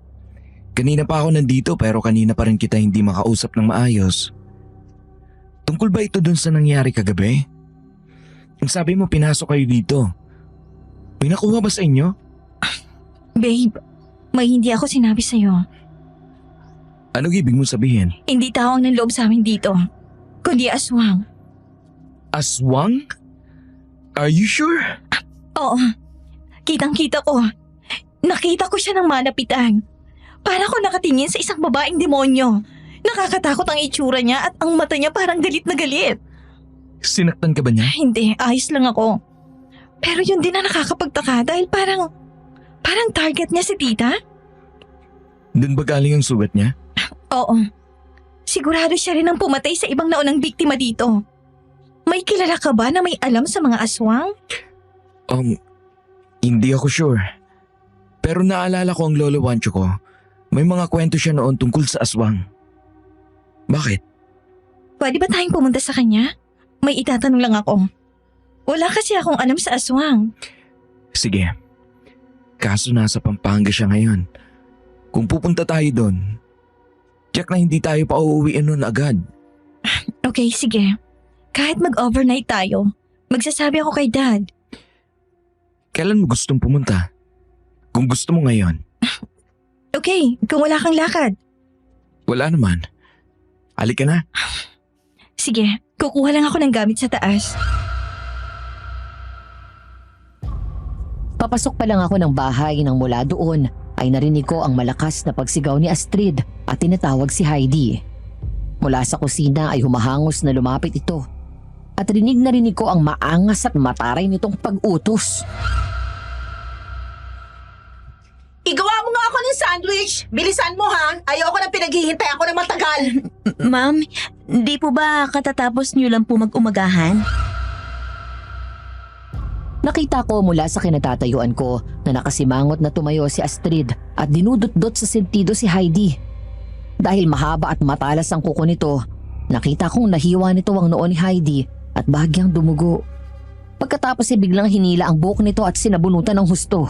Speaker 5: Kanina pa ako nandito pero kanina pa rin kita hindi makausap ng maayos. Tungkol ba ito dun sa nangyari kagabi? Ang sabi mo pinasok kayo dito. May nakuha ba sa inyo?
Speaker 3: Babe, may hindi ako sinabi sa'yo.
Speaker 5: Anong ibig mo sabihin?
Speaker 3: Hindi tao ang nanloob sa amin dito, kundi aswang.
Speaker 5: Aswang? Are you sure?
Speaker 3: Oo, kitang-kita ko. Nakita ko siya ng malapitan. Para ko nakatingin sa isang babaeng demonyo. Nakakatakot ang itsura niya at ang mata niya parang galit na galit.
Speaker 5: Sinaktan ka ba niya?
Speaker 3: Hindi, ayos lang ako. Pero yun din na nakakapagtaka dahil parang target niya si tita.
Speaker 5: Doon ba galing ang sugat niya?
Speaker 3: Oo. Sigurado siya rin ang pumatay sa ibang naunang biktima dito. May kilala ka ba na may alam sa mga aswang?
Speaker 5: Hindi ako sure. Pero naalala ko ang lolo Wancho ko. May mga kwento siya noon tungkol sa aswang. Bakit?
Speaker 3: Pwede ba tayong pumunta sa kanya? May itatanong lang ako. Wala kasi akong alam sa aswang.
Speaker 5: Sige. Kaso nasa Pampanga siya ngayon. Kung pupunta tayo doon, tiyak na hindi tayo pa uuwiin noon agad.
Speaker 3: Okay, sige. Kahit mag-overnight tayo, magsasabi ako kay Dad.
Speaker 5: Kailan mo gustong pumunta? Kung gusto mo ngayon.
Speaker 3: Okay, kung wala kang lakad.
Speaker 5: Wala naman. Halika na.
Speaker 3: Sige, kukuha lang ako ng gamit sa taas.
Speaker 4: Papasok pa lang ako ng bahay nang mula doon ay narinig ko ang malakas na pagsigaw ni Astrid at tinatawag si Heidi. Mula sa kusina ay humahangos na lumapit ito at rinig na rinig ko ang maangas at mataray nitong pag-utos.
Speaker 1: Igawa mo nga ako ng sandwich! Bilisan mo ha! Ayoko na pinaghihintay ako ng matagal!
Speaker 8: Ma'am, di po ba katatapos niyo lang po mag-umagahan?
Speaker 4: Nakita ko mula sa kinatatayuan ko na nakasimangot na tumayo si Astrid at dinudot-dot sa sentido si Heidi. Dahil mahaba at matalas ang kuko nito, nakita kong nahiwa nito ang noo ni Heidi at bahagyang dumugo. Pagkatapos ay biglang hinila ang buhok nito at sinabunutan ng husto.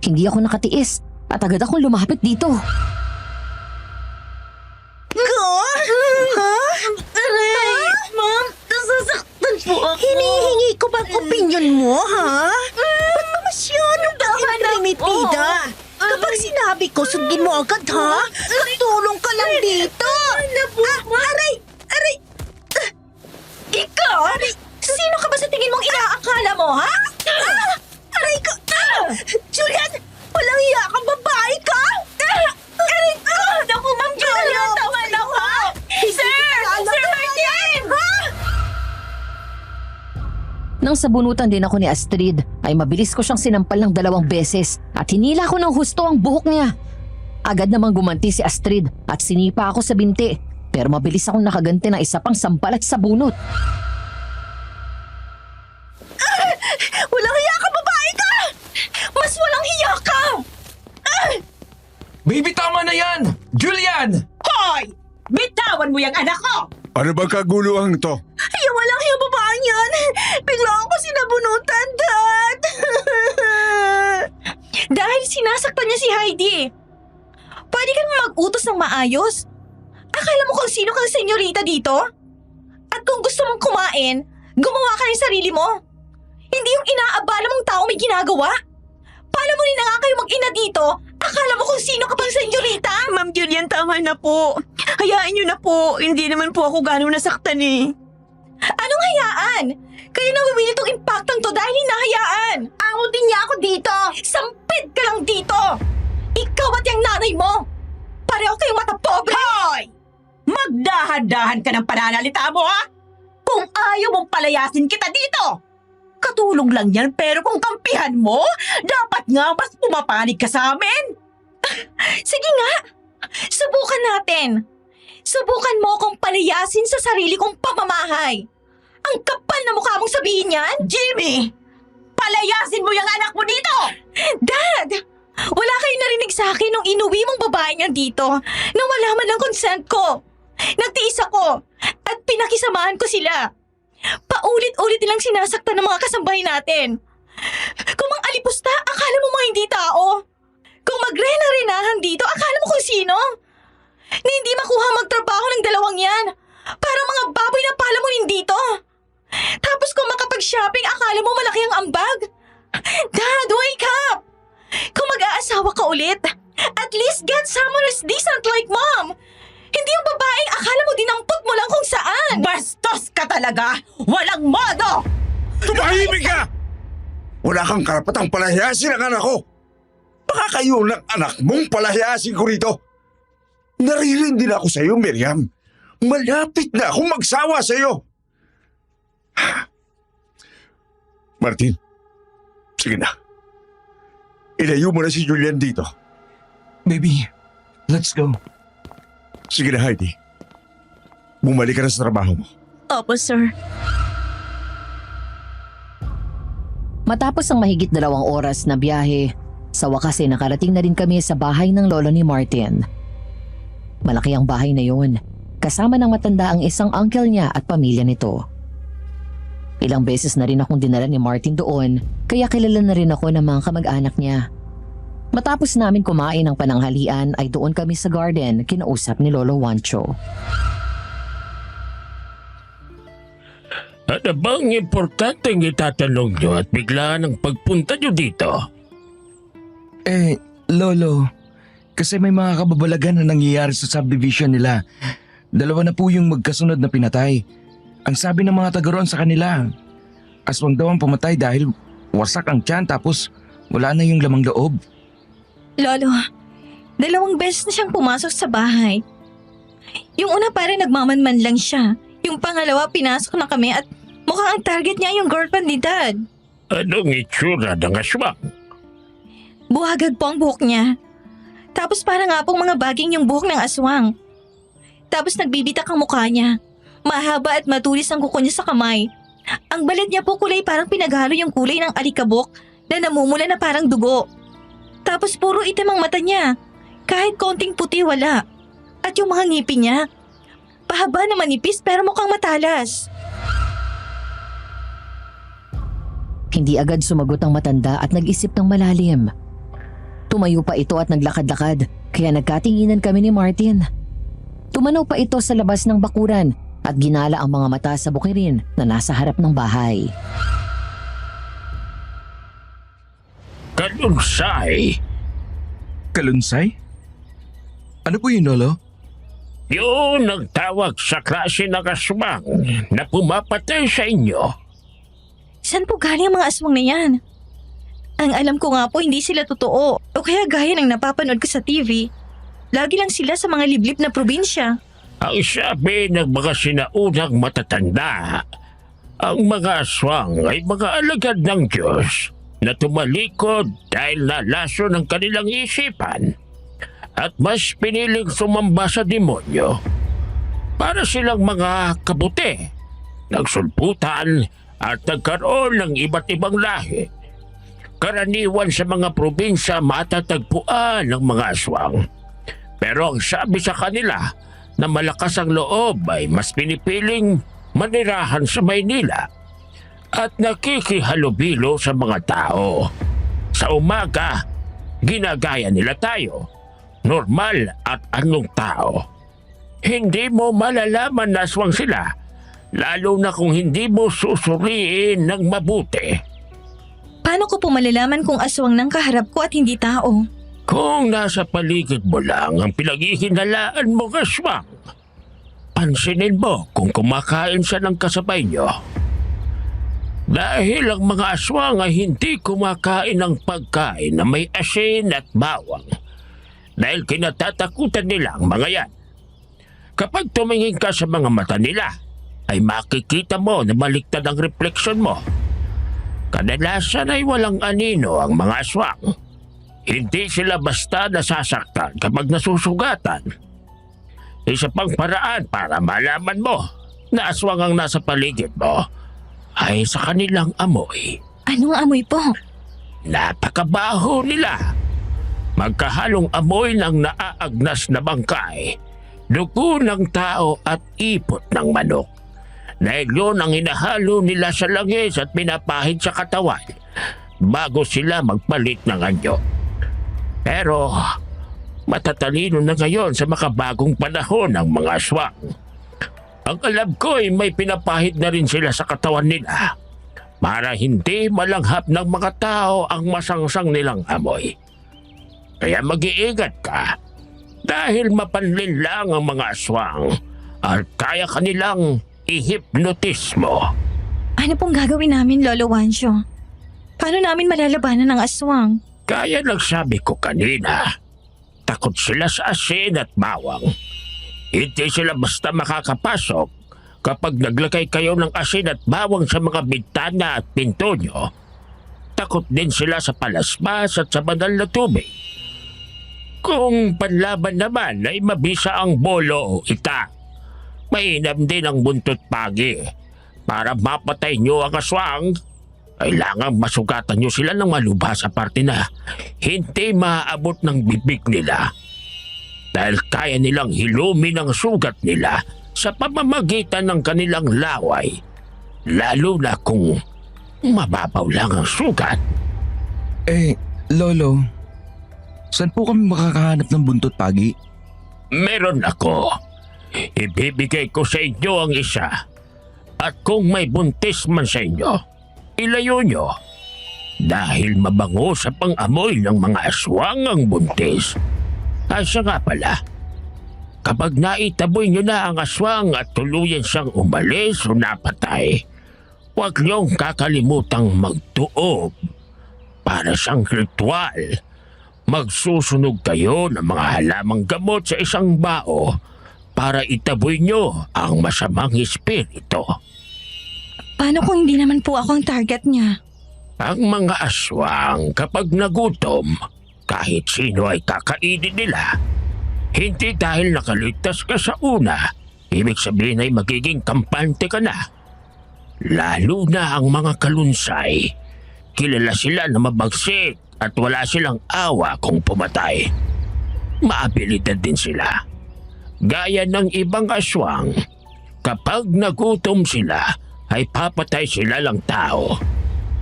Speaker 4: Hindi ako nakatiis at agad akong lumapit dito.
Speaker 1: Aray! Ma'am, nasasaktan po ako. Hinihingi ko bang opinion mo, ha? Ba't ba masyadong primitida? Kapag sinabi ko, sundin mo agad, ha? Katulong ka lang dito. Aray! Aray! Ikaw!
Speaker 3: Sino ka ba sa tingin mong inaakala mo, ha?
Speaker 1: Aray ko! Julian! Walang hiya kang babae ka! Aray ko!
Speaker 3: Naku, Ma'am Julian, tama na ko! Sir! Sir Martin!
Speaker 4: Nang sabunutan din ako ni Astrid, ay mabilis ko siyang sinampal ng 2 beses at hinila ko ng husto ang buhok niya. Agad namang gumanti si Astrid at sinipa ako sa binti, pero mabilis akong nakaganti ng isa pang sampal at sabunot.
Speaker 1: Walang hiya kang babae ka!
Speaker 3: Mas walang hiya ka!
Speaker 5: Baby, tama na yan! Julian!
Speaker 2: Hoy! Bitawan mo yung anak ko!
Speaker 7: Ano bang kaguluhan to?
Speaker 1: Ay, walang hiya babae yan! Bigla ako sinabunutan, Dad!
Speaker 3: Dahil sinasaktan niya si Heidi. Pwede kang mag-utos ng maayos. Akala mo kung sino kang senyorita dito? At kung gusto mong kumain, gumawa ka ng sarili mo. Hindi yung inaabala mong tao may ginagawa. Paano mo rin na nga kayo mag-ina dito? Akala mo kung sino ka pang senyorita?
Speaker 8: Ma'am Julian, tama na po. Hayaan niyo na po. Hindi naman po ako ganong nasaktan eh.
Speaker 3: Anong hayaan? Kayo nawiwili tong impaktang to dahil hinahayaan.
Speaker 1: Amutin niya ako dito!
Speaker 3: Sampid ka lang dito! Ikaw at yung nanay mo! Pareho kayong mata pobre!
Speaker 2: Hoy! Magdahan-dahan ka ng pananalita mo, ha? Kung ayaw mong palayasin kita dito! Katulong lang yan, pero kung kampihan mo, dapat nga mas pumapanig ka sa amin!
Speaker 3: Sige nga! Subukan natin! Subukan mo akong palayasin sa sarili kong pamamahay! Ang kapal na mukha mong sabihin yan!
Speaker 2: Jimmy! Palayasin mo yung anak mo dito!
Speaker 3: Dad! Wala kayong narinig sa akin nung inuwi mong babae niya dito na wala man ang consent ko. Nagtiis ako at pinakisamahan ko sila. Paulit-ulit nilang sinasaktan ng mga kasambahay natin. Kung mang alipusta, akala mo mga hindi tao. Kung magrena-renahan dito, akala mo kung sino? Na hindi makuha magtrabaho ng 2 yan. Para mga baboy na palamunin dito. Tapos kung makapag-shopping, akala mo malaki ang ambag. Dad, wake up! Kung mag-aasawa ka ulit, at least get someone who's decent like Mom. Hindi yung babaeng akala mo dinampot mo lang kung saan.
Speaker 2: Bastos ka talaga! Walang modo!
Speaker 7: Tumahimik ka! Wala kang karapatang palahiyasin ang anak ko. Baka kayo ng anak mong palahiyasin ko rito. Naririndi na ako sa iyo, Miriam. Malapit na akong magsawa sa iyo. Martin, sige na. Ilayo mo na si Julian dito.
Speaker 5: Baby, let's go.
Speaker 7: Sige na, Heidi. Bumalik ka na sa trabaho mo.
Speaker 8: Opo, sir.
Speaker 4: Matapos ang mahigit 2 oras na biyahe, sa wakas ay nakarating na rin kami sa bahay ng lolo ni Martin. Malaki ang bahay na yun, kasama ng matanda ang isang uncle niya at pamilya nito. Ilang beses na rin akong dinala ni Martin doon, kaya kilala na rin ako ng mga kamag-anak niya. Matapos namin kumain ng pananghalian ay doon kami sa garden kinausap ni Lolo Juancho.
Speaker 9: Ano bang importanteng itatanong nyo at bigla ng pagpunta nyo dito?
Speaker 5: Lolo, kasi may mga kababalagan na nangyayari sa subdivision nila. 2 na po yung magkasunod na pinatay. Ang sabi ng mga taga roon sa kanila, aswang daw ang pumatay dahil wasak ang tiyan tapos wala na yung lamang loob.
Speaker 3: Lolo, 2 beses na siyang pumasok sa bahay. Yung una parang nagmamanman lang siya. Yung pangalawa pinasok na kami at mukhang ang target niya yung girlfriend ni Dad.
Speaker 9: Anong itsura ng aswang?
Speaker 3: Buhagag po ang buhok niya. Tapos parang nga pong mga baging yung buhok ng aswang. Tapos nagbibitak ang mukha niya. Mahaba at matulis ang kuko niya sa kamay. Ang balat niya po kulay parang pinaghalo yung kulay ng alikabok na namumula na parang dugo. Tapos puro itim ang mata niya. Kahit konting puti wala. At yung mga ngipin niya, pahaba na manipis pero mukhang matalas.
Speaker 4: Hindi agad sumagot ang matanda at nag-isip ng malalim. Tumayo pa ito at naglakad-lakad, kaya nagkatinginan kami ni Martin. Tumanaw pa ito sa labas ng bakuran at ginala ang mga mata sa bukirin na nasa harap ng bahay.
Speaker 9: Kalunsay?
Speaker 5: Kalunsay? Ano po yun, Lolo?
Speaker 9: Yung nagtawag sa klase ng aswang na pumapatay sa inyo.
Speaker 3: Saan po galing ang mga aswang na yan? Ang alam ko nga po hindi sila totoo o kaya gaya ng napapanood ko sa TV. Lagi lang sila sa mga liblib na probinsya.
Speaker 9: Ang sabi ng mga sinaunang matatanda, ang mga aswang ay mga alagad ng Diyos na tumalikod dahil nalaso ng kanilang isipan at mas piniling sumamba sa demonyo. Para silang mga kabuti, nagsulputan at nagkaroon ng iba't ibang lahi. Karaniwan sa mga probinsya matatagpuan ng mga aswang. Pero ang sabi sa kanila na malakas ang loob ay mas pinipiling manirahan sa Maynila at nakikihalubilo sa mga tao. Sa umaga, ginagaya nila tayo, normal at anong tao. Hindi mo malalaman na aswang sila, lalo na kung hindi mo susuriin ng mabuti.
Speaker 3: Paano ko po malalaman kung aswang ng kaharap ko at hindi tao?
Speaker 9: Kung nasa paligid mo lang ang pinaghihinalaan mong aswang, pansinin mo kung kumakain siya ng kasabay nyo. Dahil ang mga aswang ay hindi kumakain ng pagkain na may asin at bawang. Dahil kinatatakutan nila ang mga yan. Kapag tumingin ka sa mga mata nila, ay makikita mo na baliktad ang refleksyon mo. Kadalasan ay walang anino ang mga aswang. Hindi sila basta nasasaktan kapag nasusugatan. Isa pang paraan para malaman mo na aswang ang nasa paligid mo ay sa kanilang amoy.
Speaker 3: Anong amoy po?
Speaker 9: Napakabaho nila. Magkahalong amoy ng naaagnas na bangkay, dugo ng tao at ipot ng manok. Dahil yun ang inahalo nila sa langis at pinapahid sa katawan bago sila magpalit ng anyo. Pero matatalino na ngayon sa makabagong panahon ng mga aswang. Ang alam ko ay may pinapahid na rin sila sa katawan nila para hindi malanghap ng mga tao ang masangsang nilang amoy. Kaya mag-iingat ka dahil mapanlin lang ang mga aswang at kaya kanilang i-hypnotismo.
Speaker 3: Ano pong gagawin namin, Lolo Wancio? Paano namin malalabanan ng aswang?
Speaker 9: Kaya nagsabi ko kanina, takot sila sa asin at bawang. Hindi sila basta makakapasok kapag naglagay kayo ng asin at bawang sa mga bintana at pinto nyo. Takot din sila sa palaspas at sa banal na tubig. Kung panlaban naman ay mabisa ang bolo o itak, mainam din ang buntot pagi. Para mapatay nyo ang aswang, kailangan masugatan nyo sila ng malubha sa parte na hindi maaabot ng bibig nila. Dahil kaya nilang hilumin ang sugat nila sa pamamagitan ng kanilang laway, lalo na kung mababaw lang ang sugat.
Speaker 5: Lolo, saan po kami makakahanap ng buntot pagi?
Speaker 9: Meron ako. Ibibigay ko sa inyo ang isa. At kung may buntis man sa inyo, ilayo nyo. Dahil mabango sa pang-amoy ng mga aswang ang buntis. Asa nga pala, kapag naitaboy nyo na ang aswang at tuluyan siyang umalis o napatay, huwag niyong kakalimutang magtuob. Para siyang ritual, magsusunog kayo ng mga halamang gamot sa isang bao para itaboy nyo ang masamang espiritu.
Speaker 3: Paano kung hindi naman po ako ang target niya?
Speaker 9: Ang mga aswang kapag nagutom, kahit sino ay kakainin nila. Hindi dahil nakaligtas ka sa una, ibig sabihin ay magiging kampante ka na. Lalo na ang mga kalunsay. Kilala sila na mabagsik at wala silang awa kung pumatay. Maabilidad din sila. Gaya ng ibang aswang, kapag nagutom sila, ay papatay sila lang tao.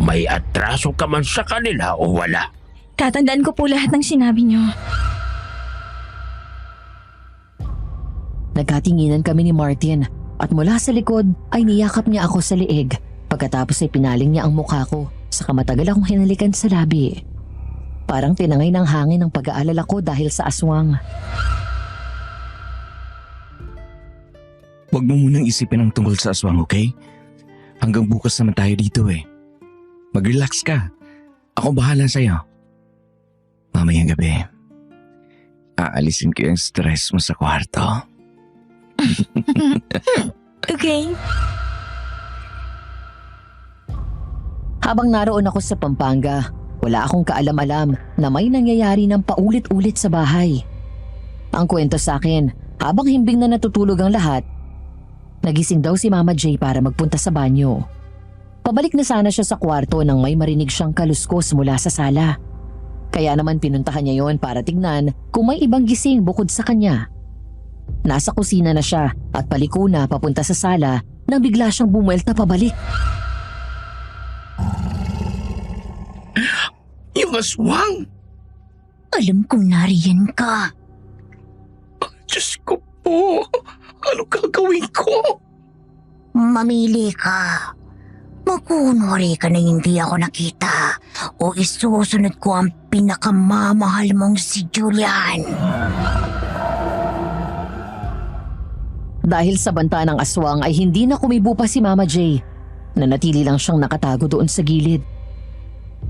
Speaker 9: May atraso ka man sa kanila o wala.
Speaker 3: Tatandaan ko po lahat ng sinabi niyo.
Speaker 4: Nagkatinginan kami ni Martin at mula sa likod ay niyakap niya ako sa liig. Pagkatapos ay pinaling niya ang mukha ko, saka matagal akong hinalikan sa labi. Parang tinangay ng hangin ang pag-aalala ko dahil sa aswang.
Speaker 5: Huwag mo munang isipin ang tungkol sa aswang, okay? Hanggang bukas naman tayo dito eh. Mag-relax ka. Ako bahala sa'yo. Mamayang gabi, aalisin ko yung stress mo sa kwarto.
Speaker 3: Okay.
Speaker 4: Habang naroon ako sa Pampanga, wala akong kaalam-alam na may nangyayari ng paulit-ulit sa bahay. Ang kwento sa akin, habang himbing na natutulog ang lahat, nagising daw si Mama J para magpunta sa banyo. Pabalik na sana siya sa kwarto nang may marinig siyang kaluskos mula sa sala. Kaya naman pinuntahan niya yon para tignan kung may ibang gising bukod sa kanya. Nasa kusina na siya at paliko na papunta sa sala nang bigla siyang bumuelta pabalik.
Speaker 6: Yung aswang!
Speaker 8: Alam kong nariyan ka.
Speaker 6: Diyos ko po! Ano gagawin ko?
Speaker 8: Mamili ka. Magkunwari ka na hindi ako nakita o isusunod ko ang pinakamamahal mong si Julian.
Speaker 4: Dahil sa banta ng aswang ay hindi na kumibo pa si Mama J. Nanatili lang siyang nakatago doon sa gilid.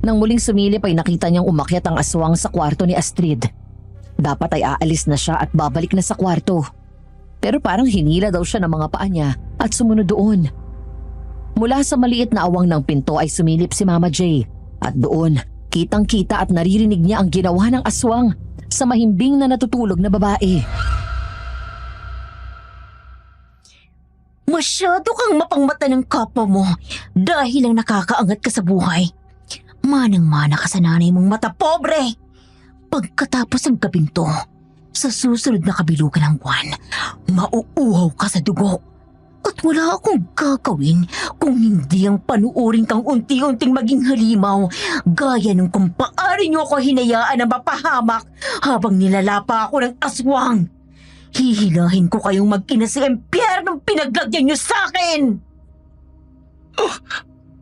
Speaker 4: Nang muling sumilip ay nakita niyang umakyat ang aswang sa kwarto ni Astrid. Dapat ay aalis na siya at babalik na sa kwarto. Pero parang hinila daw siya ng mga paa niya at sumunod doon. Mula sa maliit na awang ng pinto ay sumilip si Mama J. At doon, kitang-kita at naririnig niya ang ginawa ng aswang sa mahimbing na natutulog na babae.
Speaker 8: Masyado kang mapangmata ng kapwa mo dahil lang nakakaangat ka sa buhay. Manang-mana ka sa nanay mong mata pobre. Pagkatapos ng gabing to, sa susunod na kabilugan ng buwan, mauuhaw ka sa dugo. At wala akong gagawin kung hindi ang panuorin kang unti-unting maging halimaw gaya nung kung paano niyo ako hinayaan na mapahamak habang nilalapa ako ng aswang. Hihilahin ko kayong mag-ina sa impyernong pinaglagyan niyo sa akin!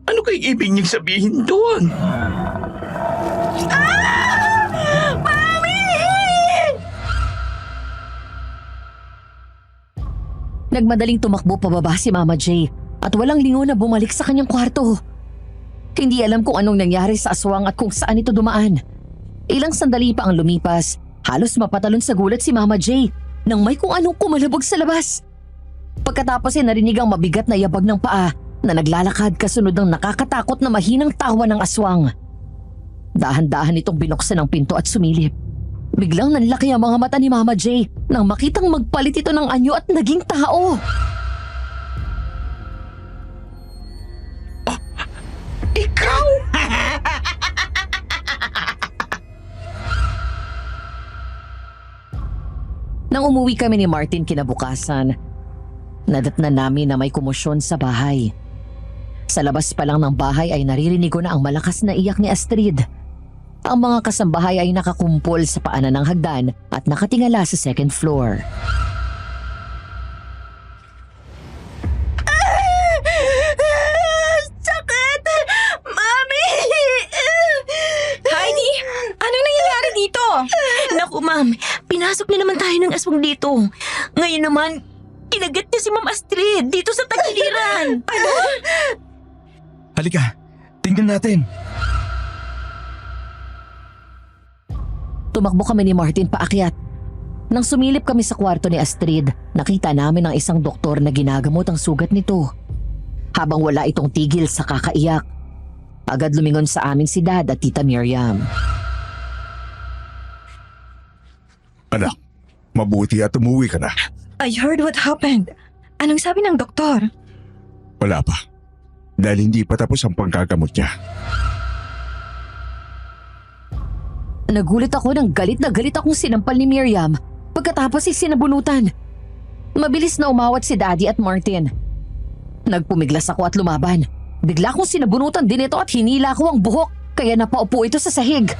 Speaker 6: Ano kayong ibig niyang sabihin doon?
Speaker 4: Nagmadaling tumakbo pababa si Mama J at walang lingon na bumalik sa kanyang kwarto. Hindi alam kung anong nangyari sa aswang at kung saan ito dumaan. Ilang sandali pa ang lumipas, halos mapatalon sa gulat si Mama J nang may kung anong kumalabog sa labas. Pagkatapos ay narinig ang mabigat na yabag ng paa na naglalakad kasunod ng nakakatakot na mahinang tawa ng aswang. Dahan-dahan itong binuksan ang pinto at sumilip. Biglang nanlaki ang mga mata ni Mama J nang makitang magpalit ito ng anyo at naging tao.
Speaker 6: Ikaw!
Speaker 4: Nang umuwi kami ni Martin kinabukasan, nadatnan namin na may komosyon sa bahay. Sa labas pa lang ng bahay ay naririnig ko na ang malakas na iyak ni Astrid. Ang mga kasambahay ay nakakumpol sa paanan ng hagdan at nakatingala sa second floor.
Speaker 8: Sakit! Mami!
Speaker 3: Heidi, anong nangyayari dito?
Speaker 8: Naku, ma'am. Pinasok na naman tayo ng aswang dito. Ngayon naman, kinagat niya si Ma'am Astrid dito sa tagiliran.
Speaker 5: Halika, tingnan natin.
Speaker 4: Tumakbo kami ni Martin paakyat. Nang sumilip kami sa kwarto ni Astrid, nakita namin ang isang doktor na ginagamot ang sugat nito. Habang wala itong tigil sa kakaiyak, agad lumingon sa amin si Dad at Tita Miriam.
Speaker 7: Anak, mabuti at umuwi ka na.
Speaker 3: I heard what happened. Anong sabi ng doktor?
Speaker 7: Wala pa. Dahil hindi pa tapos ang panggagamot niya.
Speaker 4: Nagulat ako nang galit na galit akong sinampal ni Miriam pagkatapos sinabunutan. Mabilis na umawat si Daddy at Martin. Nagpumiglas ako at lumaban. Bigla kong sinabunutan din ito at hinila ko ang buhok kaya napaupo ito sa sahig.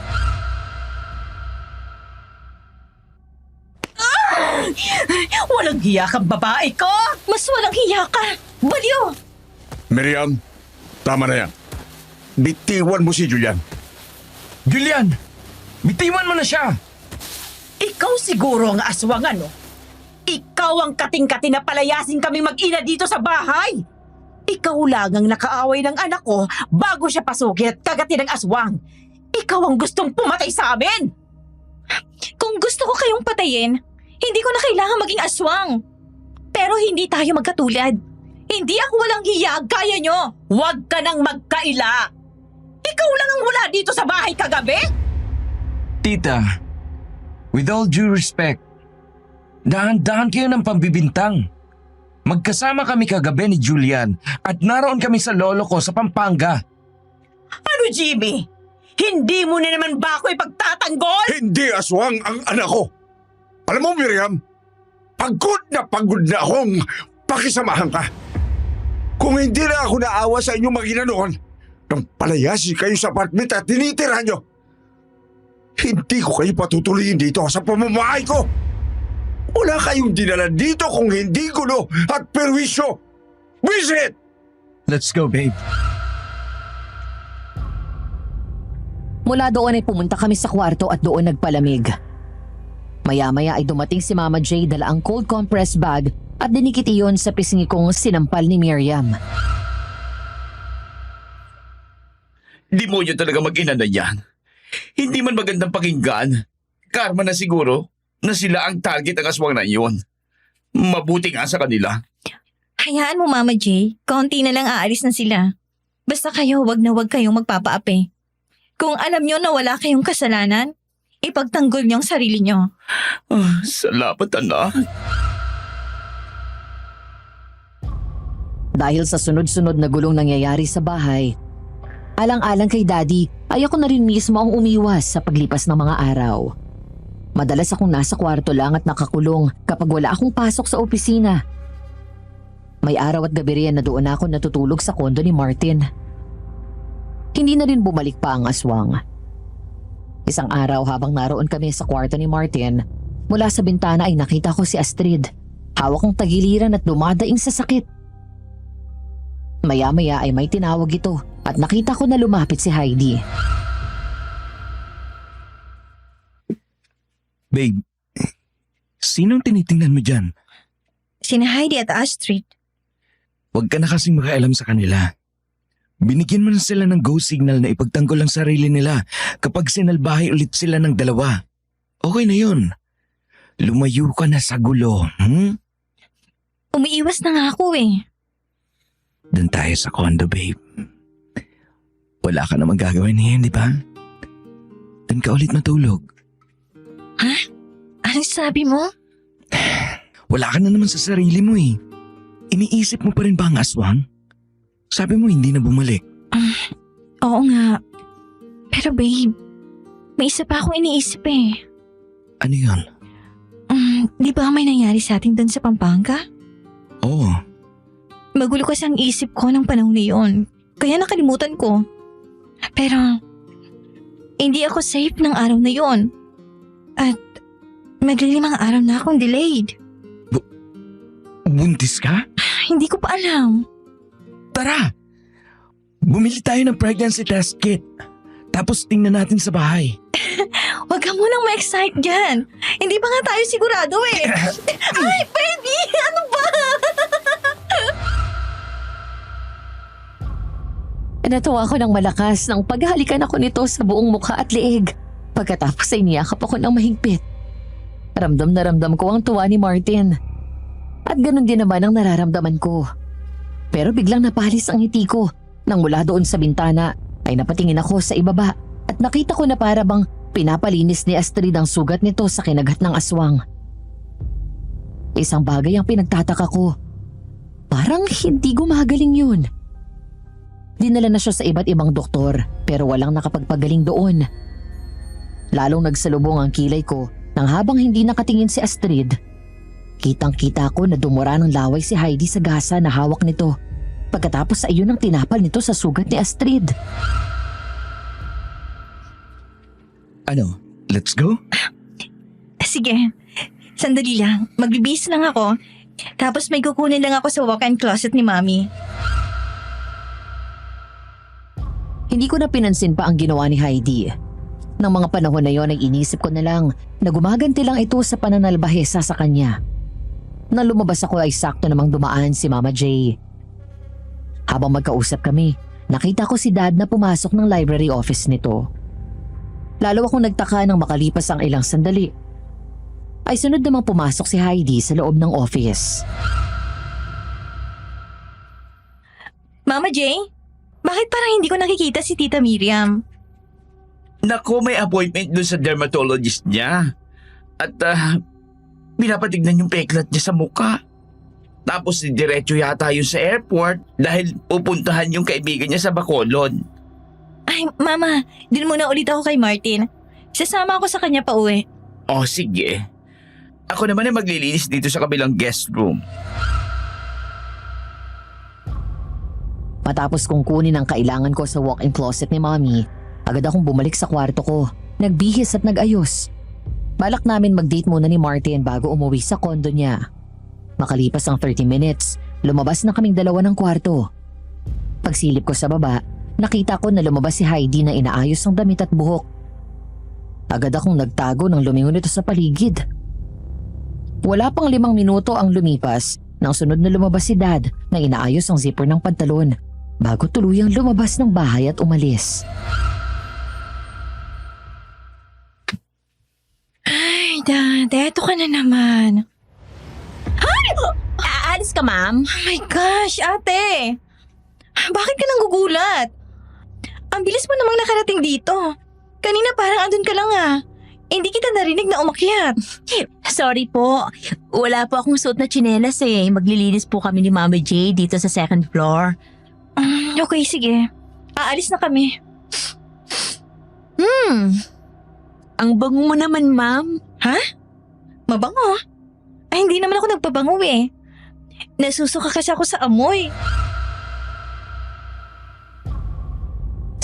Speaker 2: Walang hiya kang babae ko!
Speaker 3: Mas walang hiya ka! Baliw!
Speaker 7: Miriam, tama na yan. Bitiwan mo si Julian.
Speaker 5: Julian! Bitiwan mo na siya!
Speaker 2: Ikaw siguro ang aswang, ano? Ikaw ang kating-kati na palayasin kami mag-ina dito sa bahay! Ikaw lang ang nakaaway ng anak ko bago siya pasukin at kagatin ng aswang. Ikaw ang gustong pumatay sa amin!
Speaker 3: Kung gusto ko kayong patayin, hindi ko na kailangan maging aswang. Pero hindi tayo magkatulad. Hindi ako walang hiya gaya nyo.
Speaker 2: Huwag ka nang magkaila! Ikaw lang ang wala dito sa bahay kagabi?
Speaker 5: Tita, with all due respect, dahan-dahan kayo ng pambibintang. Magkasama kami kagabi ni Julian at naroon kami sa lolo ko sa Pampanga.
Speaker 2: Ano, Jimmy? Hindi mo na naman ba ako ipagtatanggol?
Speaker 7: Hindi aswang ang anak ko. Alam mo, Miriam, pagod na akong pakisamahan ka. Kung hindi na ako naawa sa inyong mag-ina noon, nang palayasi kayo sa apartment at tinitira nyo, hindi ko kayo patutuloyin dito sa pamamahay ko. Wala kayong dinala dito kung hindi gulo at perwisyo. Visit!
Speaker 5: Let's go, babe.
Speaker 4: Mula doon ay pumunta kami sa kwarto at doon nagpalamig. Maya-maya ay dumating si Mama J dala ang cold compress bag at dinikit iyon sa pisngi kong sinampal ni Miriam.
Speaker 6: Demonyo talaga mag-ina na yan. Hindi man magandang pakinggan. Karma na siguro na sila ang target ng aswang na iyon. Mabuti nga sa kanila.
Speaker 3: Hayaan mo, Mama J. Konti na lang aalis na sila. Basta kayo, wag na wag kayong magpapaapi. Kung alam nyo na wala kayong kasalanan, ipagtanggol nyo ang sarili nyo.
Speaker 6: Salamat, anak.
Speaker 4: Dahil sa sunod-sunod na gulong nangyayari sa bahay, alang-alang kay Daddy ay ako na rin mismo ang umiwas sa paglipas ng mga araw. Madalas akong nasa kwarto lang at nakakulong kapag wala akong pasok sa opisina. May araw at gabi rin na doon ako natutulog sa kondo ni Martin. Hindi na rin bumalik pa ang aswang. Isang araw habang naroon kami sa kwarto ni Martin, mula sa bintana ay nakita ko si Astrid. Hawak ang tagiliran at dumadaing sa sakit. Maya-maya ay may tinawag ito at nakita ko na lumapit si Heidi.
Speaker 5: Babe, sinong tinitingnan mo dyan?
Speaker 3: Sina Heidi at Astrid.
Speaker 5: Huwag ka na kasing makialam sa kanila. Binigyan mo na sila ng go signal na ipagtanggol ang sarili nila kapag sinalbahay ulit sila ng dalawa. Okay na yun. Lumayo ka na sa gulo,
Speaker 3: Umiiwas na nga ako eh.
Speaker 5: Doon tayo sa condo, babe. Wala ka namang gagawin niyan, di ba? Doon ka ulit matulog.
Speaker 3: Anong sabi mo?
Speaker 5: Wala ka na naman sa sarili mo eh. Iniisip mo pa rin ba ang aswang? Sabi mo hindi na bumalik.
Speaker 3: Oo nga. Pero babe, may isa pa akong iniisip eh.
Speaker 5: Ano yun?
Speaker 3: Di ba may nangyari sa atin doon sa Pampanga?
Speaker 5: Oo.
Speaker 3: Magulo kasi ang isip ko ng panahon na yun. Kaya nakalimutan ko. Pero, hindi ako safe ng araw na yun. At maglilimang araw na akong delayed.
Speaker 5: Buntis ka?
Speaker 3: Hindi ko pa alam.
Speaker 5: Tara! Bumili tayo ng pregnancy test kit. Tapos tingnan natin sa bahay.
Speaker 3: Huwag ka munang ma-excite dyan. Hindi pa nga tayo sigurado eh. Ay, baby! Ano ba?
Speaker 4: Natuwa ako ng malakas nang paghalikan ako nito sa buong mukha at leeg. Pagkatapos ay niyakap ako ng mahigpit. Ramdam na ramdam ko ang tuwa ni Martin. At ganun din naman ang nararamdaman ko. Pero biglang napalis ang ngiti ko nang mula doon sa bintana ay napatingin ako sa ibaba at nakita ko na para bang pinapalinis ni Astrid ang sugat nito sa kinagat ng aswang. Isang bagay ang pinagtataka ko. Parang hindi gumagaling yun. Dinala na siya sa iba't ibang doktor pero walang nakapagpagaling doon. Lalong nagsalubong ang kilay ko nang habang hindi nakatingin si Astrid. Kitang-kita ko na dumura ng laway si Heidi sa gasa na hawak nito. Pagkatapos ay yun ang tinapal nito sa sugat ni Astrid.
Speaker 5: Ano? Let's go?
Speaker 3: Sige, sandali lang. Magbibihis lang ako. Tapos may kukunin lang ako sa walk-in closet ni Mami.
Speaker 4: Hindi ko na pinansin pa ang ginawa ni Heidi. Nang mga panahon na yon ay inisip ko na lang na gumaganti lang ito sa pananalbahesa sa kanya. Nang lumabas ako ay sakto namang dumaan si Mama J. Habang magkausap kami, nakita ko si Dad na pumasok ng library office nito. Lalo akong nagtaka nang makalipas ang ilang sandali. Ay sunod namang pumasok si Heidi sa loob ng office.
Speaker 3: Mama J, bakit parang hindi ko nakikita si Tita Miriam?
Speaker 6: Nako, may appointment doon sa dermatologist niya. At pinapatignan yung peklat niya sa muka. Tapos diretso yata yun sa airport dahil pupuntahan yung kaibigan niya sa Bacolod.
Speaker 3: Ay, Mama, din muna ulit ako kay Martin. Sasama ako sa kanya pa uwi.
Speaker 6: Oh, sige. Ako naman ay maglilinis dito sa kabilang guest room.
Speaker 4: Matapos kong kunin ang kailangan ko sa walk-in closet ni Mommy, agad akong bumalik sa kwarto ko, nagbihis at nag-ayos. Balak namin mag-date muna ni Martin bago umuwi sa kondo niya. Makalipas ang 30 minutes, lumabas na kaming dalawa ng kwarto. Pagsilip ko sa baba, nakita ko na lumabas si Heidi na inaayos ang damit at buhok. Agad akong nagtago nang lumingon ito sa paligid. Wala pang 5 minuto ang lumipas nang sunod na lumabas si Dad na inaayos ang zipper ng pantalon bago tuluyang lumabas ng bahay at umalis.
Speaker 3: Ay, Dad, eto ka na naman.
Speaker 8: Aalis ka, ma'am?
Speaker 3: Oh my gosh, ate! Bakit ka nanggugulat? Ang bilis mo namang nakarating dito. Kanina parang andun ka lang ah. Hindi kita narinig na umakyat.
Speaker 8: Sorry po. Wala po akong suot na tsinelas eh. Maglilinis po kami ni Mama J dito sa second floor.
Speaker 3: Okay, sige. Aalis na kami.
Speaker 8: Ang bango mo naman, ma'am.
Speaker 3: Mabango? Ay, hindi naman ako nagpabango eh. Nasusuka kasi ako sa amoy.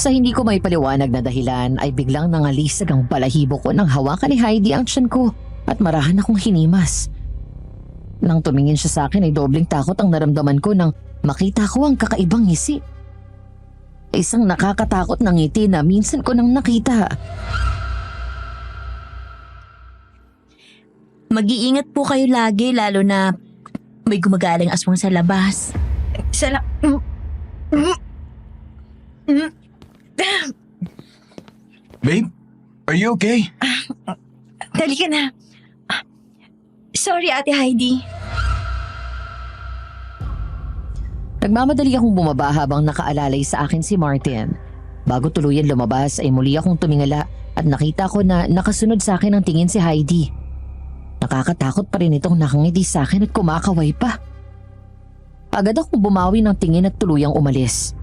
Speaker 4: Sa hindi ko may paliwanag na dahilan ay biglang nangalisag ang balahibo ko nang hawakan ni Heidi ang tiyan ko at marahan akong hinimas. Nang tumingin siya sa akin ay dobling takot ang naramdaman ko nang makita ko ang kakaibang ngisi. Isang nakakatakot na ngiti na minsan ko nang nakita.
Speaker 8: Mag-iingat po kayo lagi lalo na may gumagaling aswang sa labas.
Speaker 5: Babe, are you okay?
Speaker 3: Dali ka na. Sorry, Ate Heidi.
Speaker 4: Nagmamadali akong bumaba habang nakaalalay sa akin si Martin. Bago tuluyan lumabas ay muli akong tumingala at nakita ko na nakasunod sa akin ang tingin si Heidi. Nakakatakot pa rin itong nakangiti sa akin at kumakaway pa. Agad akong bumawi ng tingin at tuluyang umalis.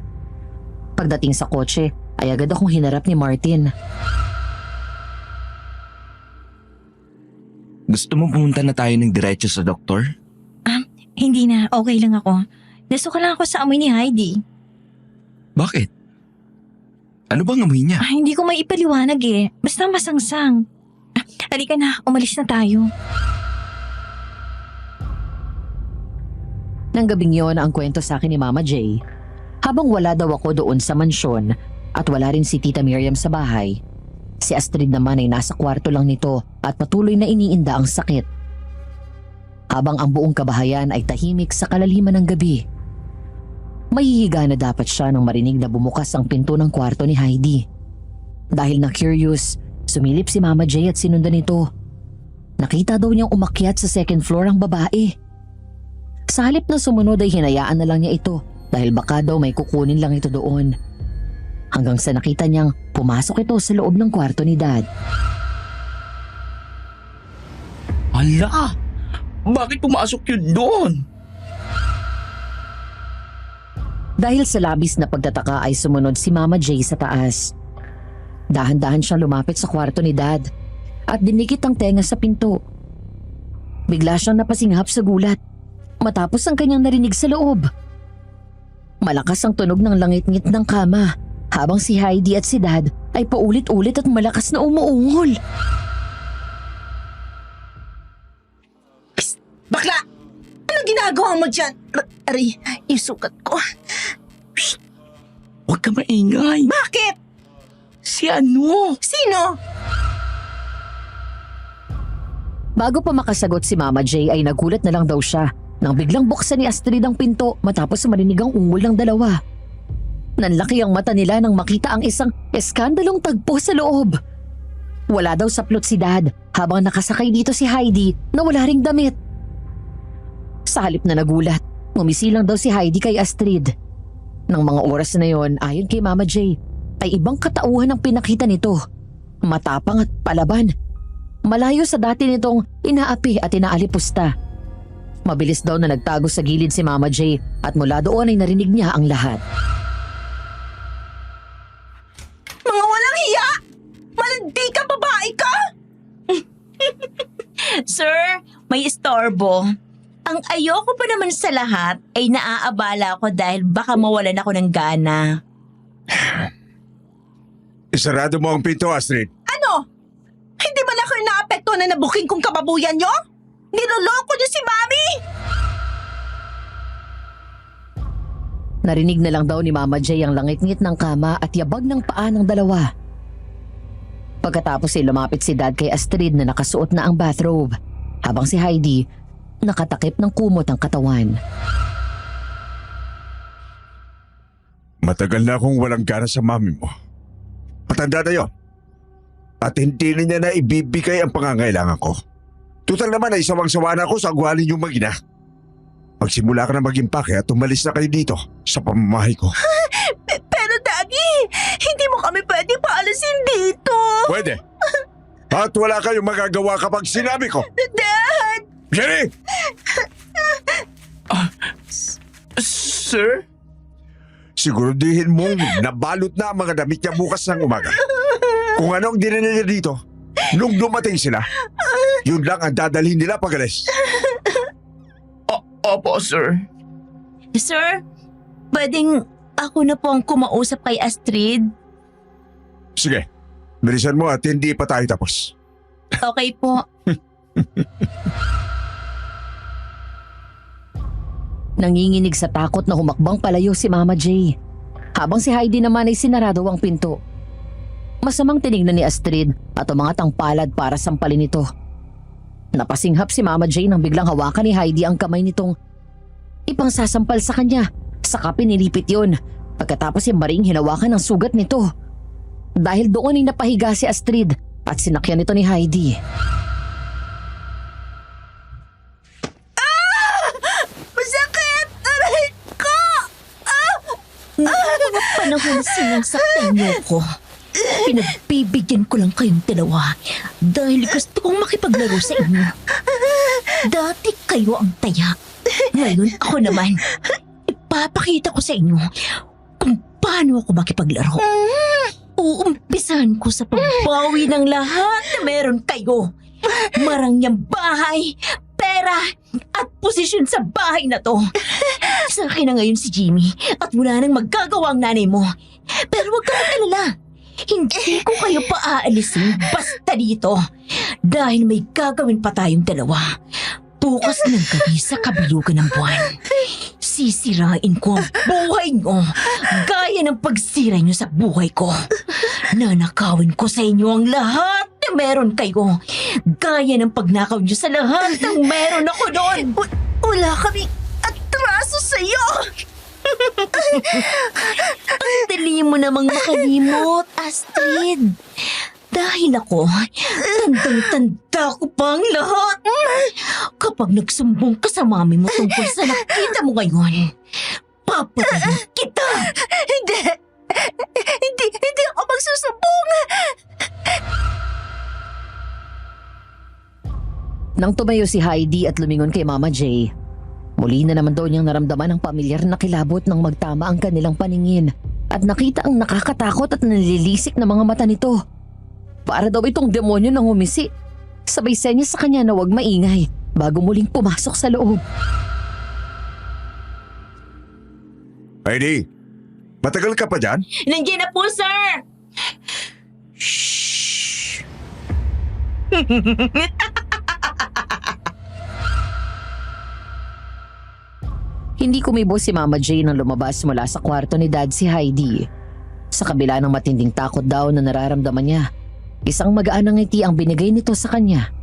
Speaker 4: Pagdating sa kotse ay agad akong hinarap ni Martin.
Speaker 5: Gusto mo pumunta na tayo ng diretso sa doktor?
Speaker 3: Hindi na, okay lang ako. Nasuka lang ako sa amoy ni Heidi.
Speaker 5: Bakit? Ano bang amoy niya?
Speaker 3: Hindi ko may ipaliwanag eh. Basta masangsang. Halika na, umalis na tayo.
Speaker 4: Nang gabing yon ang kwento sa akin ni Mama J. Habang wala daw ako doon sa mansyon at wala rin si Tita Miriam sa bahay, si Astrid naman ay nasa kwarto lang nito at patuloy na iniinda ang sakit. Habang ang buong kabahayan ay tahimik sa kalaliman ng gabi. Mahihiga na dapat siya nang marinig na bumukas ang pinto ng kwarto ni Heidi. Dahil na curious, sumilip si Mama J at sinundan ito. Nakita daw niyang umakyat sa second floor ang babae. Sa halip na sumunod ay hinayaan na lang niya ito dahil baka daw may kukunin lang ito doon. Hanggang sa nakita niyang pumasok ito sa loob ng kwarto ni Dad.
Speaker 6: Hala! Bakit pumasok yun doon?
Speaker 4: Dahil sa labis na pagtataka ay sumunod si Mama J sa taas. Dahan-dahan siyang lumapit sa kwarto ni Dad at dinikit ang tenga sa pinto. Bigla siyang napasinghap sa gulat matapos ang kanyang narinig sa loob. Malakas ang tunog ng langit-ngit ng kama habang si Heidi at si Dad ay paulit-ulit at malakas na umuungol.
Speaker 1: Bakla! Ano ginagawa mo dyan? Aray, yung sukat ko.
Speaker 6: Huwag ka maingay.
Speaker 1: Bakit?
Speaker 6: Si ano?
Speaker 1: Sino?
Speaker 4: Bago pa makasagot si Mama J ay nagulat na lang daw siya nang biglang buksan ni Astrid ang pinto matapos marinig ang ungol ng dalawa. Nanlaki ang mata nila nang makita ang isang eskandalong tagpo sa loob. Wala daw saplot si Dad habang nakasakay dito si Heidi na wala ring damit. Sa halip na nagulat, ngumisi lang daw si Heidi kay Astrid. Nang mga oras na yon, ayon kay Mama J, ay ibang katauhan ang pinakita nito. Matapang at palaban. Malayo sa dati nitong inaapi at inaalipusta. Mabilis daw na nagtago sa gilid si Mama J at mula doon ay narinig niya ang lahat.
Speaker 8: Mga walang hiya! Malandi ka, babae ka! Sir, may istorbo. Ang ayoko pa naman sa lahat ay naaabala ako dahil baka mawalan ako ng gana.
Speaker 7: Isarado mo ang pinto, Astrid.
Speaker 1: Ano? Hindi ba na kayo naapekto na nabuking kong kababuyan nyo? Niloloko niyo si Mami!
Speaker 4: Narinig na lang daw ni Mama J ang langit-ngit ng kama at yabag ng paa ng dalawa. Pagkatapos ay lumapit si Dad kay Astrid na nakasuot na ang bathrobe, habang si Heidi nakatakip ng kumot ang katawan.
Speaker 7: Matagal na akong walang gana sa mami mo. Patanda na yun. At hindi na niya na ibibigay ang pangangailangan ko. Tutal naman ay sawang-sawa na ako sa agwalin yung mag-ina. Magsimula ka na mag-impake at umalis na kayo dito sa pamamahay ko.
Speaker 1: Pero Daddy, hindi mo kami pwede paalisin dito.
Speaker 7: Pwede. At wala kayong magagawa kapag sinabi ko.
Speaker 1: Dad!
Speaker 7: Jenny!
Speaker 6: Sir?
Speaker 7: Siguraduhin mong nabalot na ang mga damit niya bukas ng umaga. Kung ano ang dinala niya dito, nung dumating sila, yun lang ang dadalhin nila pag alis.
Speaker 6: Opo, sir.
Speaker 8: Sir, pwedeng ako na po ang kumausap kay Astrid?
Speaker 7: Sige, bilisan mo at hindi pa tayo tapos.
Speaker 8: Okay po.
Speaker 4: Nanginginig sa takot na humakbang palayo si Mama J, habang si Heidi naman ay sinarado ang pinto. Masamang tinignan ni Astrid at umangat ang palad para sampalin ito. Napasinghap si Mama J nang biglang hawakan ni Heidi ang kamay nitong ipangsasampal sa kanya. Saka pinilipit yun. Pagkatapos ay maring hinawakan ang sugat nito. Dahil doon ay napahiga si Astrid at sinakyan ito ni Heidi.
Speaker 1: Masakit! Aray ko!
Speaker 8: Mga panahon sinasaktan niyo ko. Pinagbibigyan ko lang kayong dalawa dahil gusto kong makipaglaro sa inyo. Dati kayo ang taya. Ngayon ako naman. Ipapakita ko sa inyo kung paano ako makipaglaro. Uumpisahan ko sa pagbawi ng lahat na meron kayo. Marangyang bahay, pera, at posisyon sa bahay na to. Sa akin na ngayon si Jimmy at wala nang magagawa ang nanay mo. Pero huwag ka mag-alala. Hindi ko kayo paaalisin basta dito. Dahil may gagawin pa tayong dalawa. Bukas ng gabi sa kabilugan ng buwan. Sisirain ko ang buhay nyo gaya ng pagsira nyo sa buhay ko. Nanakawin ko sa inyo ang lahat na meron kayo gaya ng pagnakaw nyo sa lahat ng meron ako doon.
Speaker 1: Wala kaming atraso sa'yo!
Speaker 8: Ang dali mo namang makalimot, Astrid. Dahil ako, tandang-tanda ko pa ang lahat. Kapag nagsumbong ka sa mami mo tungkol sa nakita mo ngayon, papatayin kita.
Speaker 1: Hindi ako magsusumbong!
Speaker 4: Nang tumayo si Heidi at lumingon kay Mama J, muli na naman daw niyang naramdaman ang pamilyar na kilabot nang magtama ang kanilang paningin at nakita ang nakakatakot at nalilisik na mga mata nito. Para daw itong demonyo nang umisi. Sabay senyas sa kanya na huwag maingay bago muling pumasok sa loob.
Speaker 7: Heidi, matagal ka pa dyan?
Speaker 8: Nandiyan na po, sir!
Speaker 4: Hindi kumibo si Mama J nang lumabas mula sa kwarto ni Dad si Heidi. Sa kabila ng matinding takot daw na nararamdaman niya, isang magaan na ngiti ang binigay nito sa kanya.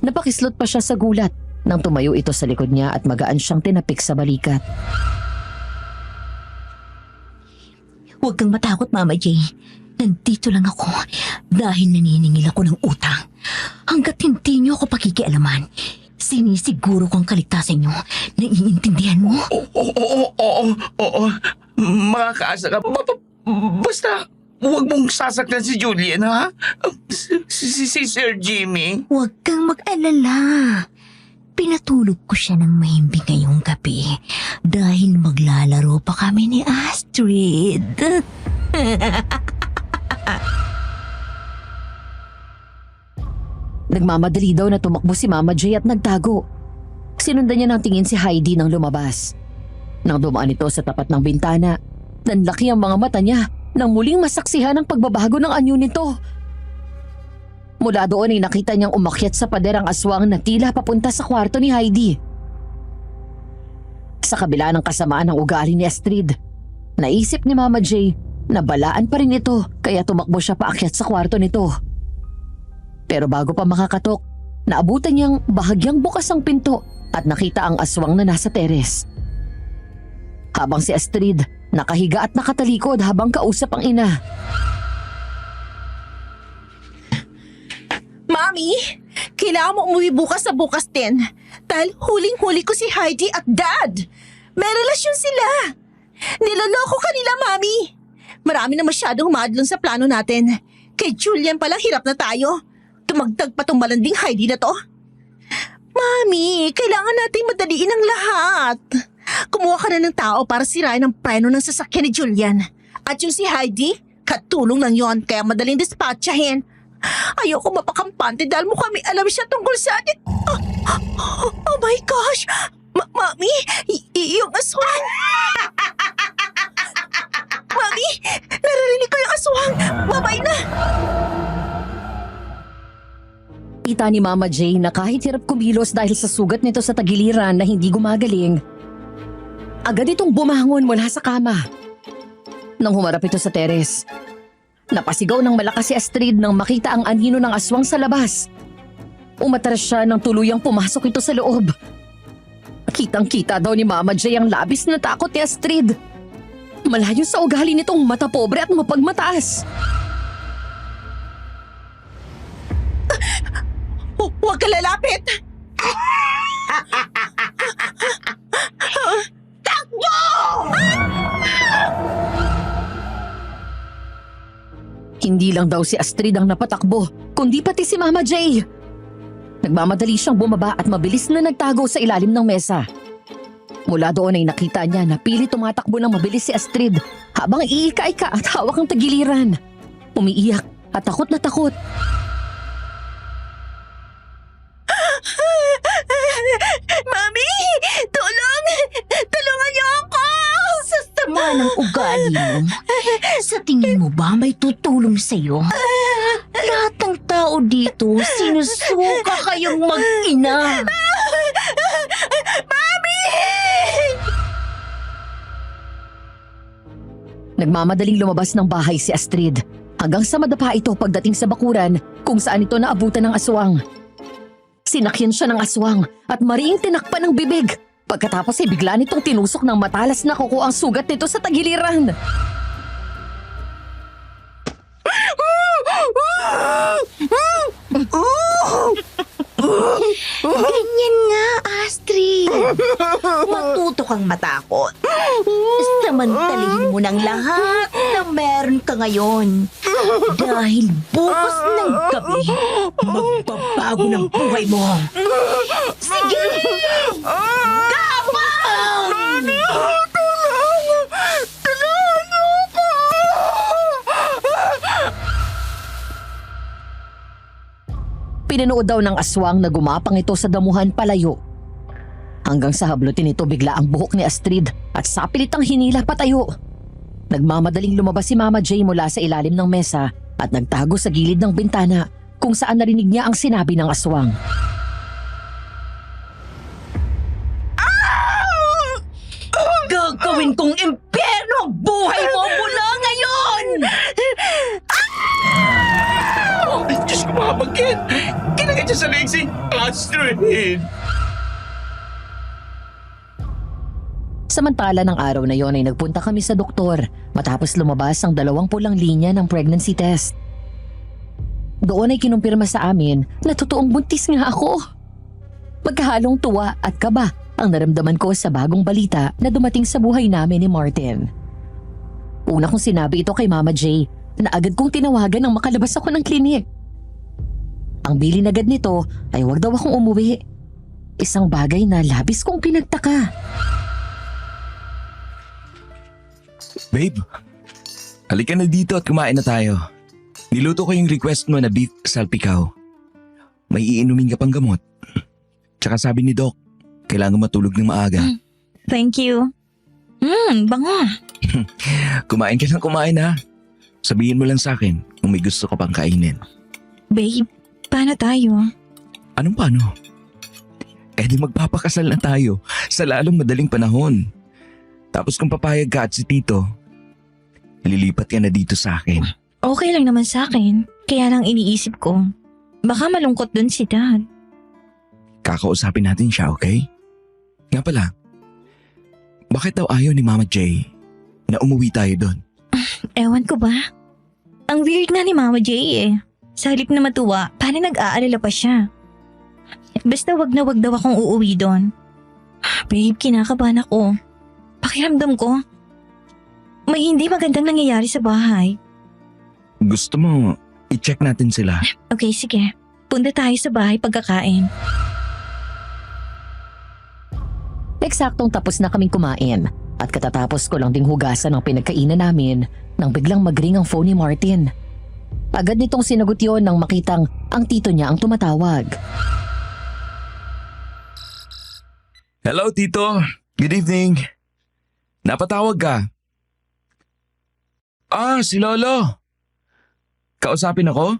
Speaker 4: Napakislot pa siya sa gulat Nang tumayo ito sa likod niya at magaan siyang tinapik sa balikat.
Speaker 8: Huwag kang matakot, Mama J. Nandito lang ako dahil naniningil ako ng utang. Hanggat hindi niyo ako pakikialaman, sinisiguro ko ang kaligtasan niyo. Naiintindihan mo?
Speaker 6: Oo. Makakaasa ka. Basta, huwag mong sasaktan si Julian, ha? Si Sir Jimmy.
Speaker 8: Huwag kang mag-alala. Pinatulog ko siya ng mahimbing ngayong gabi dahil maglalaro pa kami ni Astrid.
Speaker 4: Nagmamadali daw na tumakbo si Mama J at nagtago. Sinundan niya ng tingin si Heidi nang lumabas. Nang dumaan ito sa tapat ng bintana, nanlaki ang mga mata niya nang muling masaksihan ang pagbabago ng anyo nito. Mula doon ay nakita niyang umakyat sa pader ang aswang na tila papunta sa kwarto ni Heidi. Sa kabila ng kasamaan ng ugali ni Astrid, naisip ni Mama J na balaan pa rin ito kaya tumakbo siya paakyat sa kwarto nito. Pero bago pa makakatok, naabutan niyang bahagyang bukas ang pinto at nakita ang aswang na nasa teres. Habang si Astrid nakahiga at nakatalikod habang kausap ang ina.
Speaker 1: Mami, kailangan mo umuwi bukas sa bukas din. Dahil huling-huli ko si Heidi at Dad. May relasyon sila. Niloloko kanila, Mami. Marami na masyadong madlon sa plano natin. Kay Julian palang hirap na tayo. Tumagtag pa tong malanding Heidi na to. Mami, kailangan nating madaliin ang lahat. Kumuha ka na ng tao para sirain ang preno ng sasakyan ni Julian. At yung si Heidi, katulong lang yon kaya madaling dispatchahin. Ayoko mapakampante dahil mukhang may alam siya tungkol sa atin. Oh my gosh! Mami, yung aswang! Mami, naririnig ko yung aswang! Babay na!
Speaker 4: Kita ni Mama J na kahit hirap kumilos dahil sa sugat nito sa tagiliran na hindi gumagaling, agad itong bumangon mula sa kama. Nang humarap ito sa teres, napasigaw ng malakas si Astrid nang makita ang anino ng aswang sa labas. Umatras siya nang tuluyang pumasok ito sa loob. Kitang-kita daw ni Mama J ang labis na takot ni Astrid. Malayo sa ugali nitong mata pobre at mapagmataas.
Speaker 1: Huwag ka lalapit!
Speaker 4: Hindi lang daw si Astrid ang napatakbo, kundi pati si Mama J. Nagmamadali siyang bumaba at mabilis na nagtago sa ilalim ng mesa. Mula doon ay nakita niya na pilit tumatakbo ng mabilis si Astrid habang iika-ika at hawak ang tagiliran. Umiiyak at takot na takot.
Speaker 1: Mami! Tulong! Tulungan niyo ako!
Speaker 8: Sa sama ng ugali mo, sa tingin mo ba may tutulong sa'yo? Lahat ng tao dito, sinusuka kayong mag-ina.
Speaker 1: Mami!
Speaker 4: Nagmamadaling lumabas ng bahay si Astrid hanggang sa madapa ito pagdating sa bakuran kung saan ito naabutan ng aswang. Sinakyan siya ng aswang at mariing tinakpan ng bibig. Pagkatapos ay bigla nitong tinusok ng matalas na kuko ang sugat nito sa tagiliran.
Speaker 8: Ganyan nga, Astrid. Matuto kang matakot. Samantalihin mo ng lahat na meron ka ngayon. Dahil bukas ng gabi, magbabago ng buhay mo. Sige! Gabang!
Speaker 4: Pinanood daw ng aswang na gumapang ito sa damuhan palayo. Hanggang sa hablutin ito bigla ang buhok ni Astrid at sa pilitang hinila patayo. Nagmamadaling lumabas si Mama J mula sa ilalim ng mesa at nagtago sa gilid ng bintana kung saan narinig niya ang sinabi ng aswang.
Speaker 8: Gagawin kong impyerno ang buhay mo mula ngayon!
Speaker 6: Diyos ko, mabagyan! Kinagad siya sa leeg si Astrid!
Speaker 4: Samantala ng araw na yon ay nagpunta kami sa doktor matapos lumabas ang 20 linya ng pregnancy test. Doon ay kinumpirma sa amin na totoong buntis nga ako. Magkahalong tuwa at kaba ang naramdaman ko sa bagong balita na dumating sa buhay namin ni Martin. Una kong sinabi ito kay Mama J na agad kong tinawagan nang makalabas ako ng klinik. Ang bilin agad nito ay wag daw akong umuwi. Isang bagay na labis kong pinagtaka.
Speaker 5: Babe, halika na dito at kumain na tayo. Niluto ko yung request mo na beef salpikaw. May iinumin ka pang gamot. Tsaka sabi ni Doc, kailangan matulog ng maaga.
Speaker 3: Thank you. Bango.
Speaker 5: Kumain ka ng kumain ha. Sabihin mo lang sa akin kung may gusto ka pang kainin.
Speaker 3: Babe, paano tayo?
Speaker 5: Anong paano? Eh di magpapakasal na tayo sa lalong madaling panahon. Tapos kung papayag ka at si Tito, lilipat ka na dito sa akin.
Speaker 3: Okay lang naman sa akin. Kaya lang iniisip ko, baka malungkot dun si Dad.
Speaker 5: Kakausapin natin siya, okay? Nga pala, bakit daw ayaw ni Mama J na umuwi tayo doon?
Speaker 3: Ewan ko ba? Ang weird na ni Mama J eh. Sa halip na matuwa, parang nag-aalala pa siya. Basta wag na wag daw akong uuwi doon. Babe, kinakabahan ako. Pakiramdam ko, may hindi magandang nangyayari sa bahay.
Speaker 5: Gusto mo, i-check natin sila.
Speaker 3: Okay, sige. Punta tayo sa bahay pagkakain.
Speaker 4: Eksaktong tapos na kaming kumain at katatapos ko lang ding hugasan ang pinagkainan namin nang biglang mag-ring ang phone ni Martin. Agad nitong sinagot yon nang makitang ang tito niya ang tumatawag.
Speaker 5: Hello, Tito. Good evening. Napatawag ka? Si Lolo. Kausapin ako?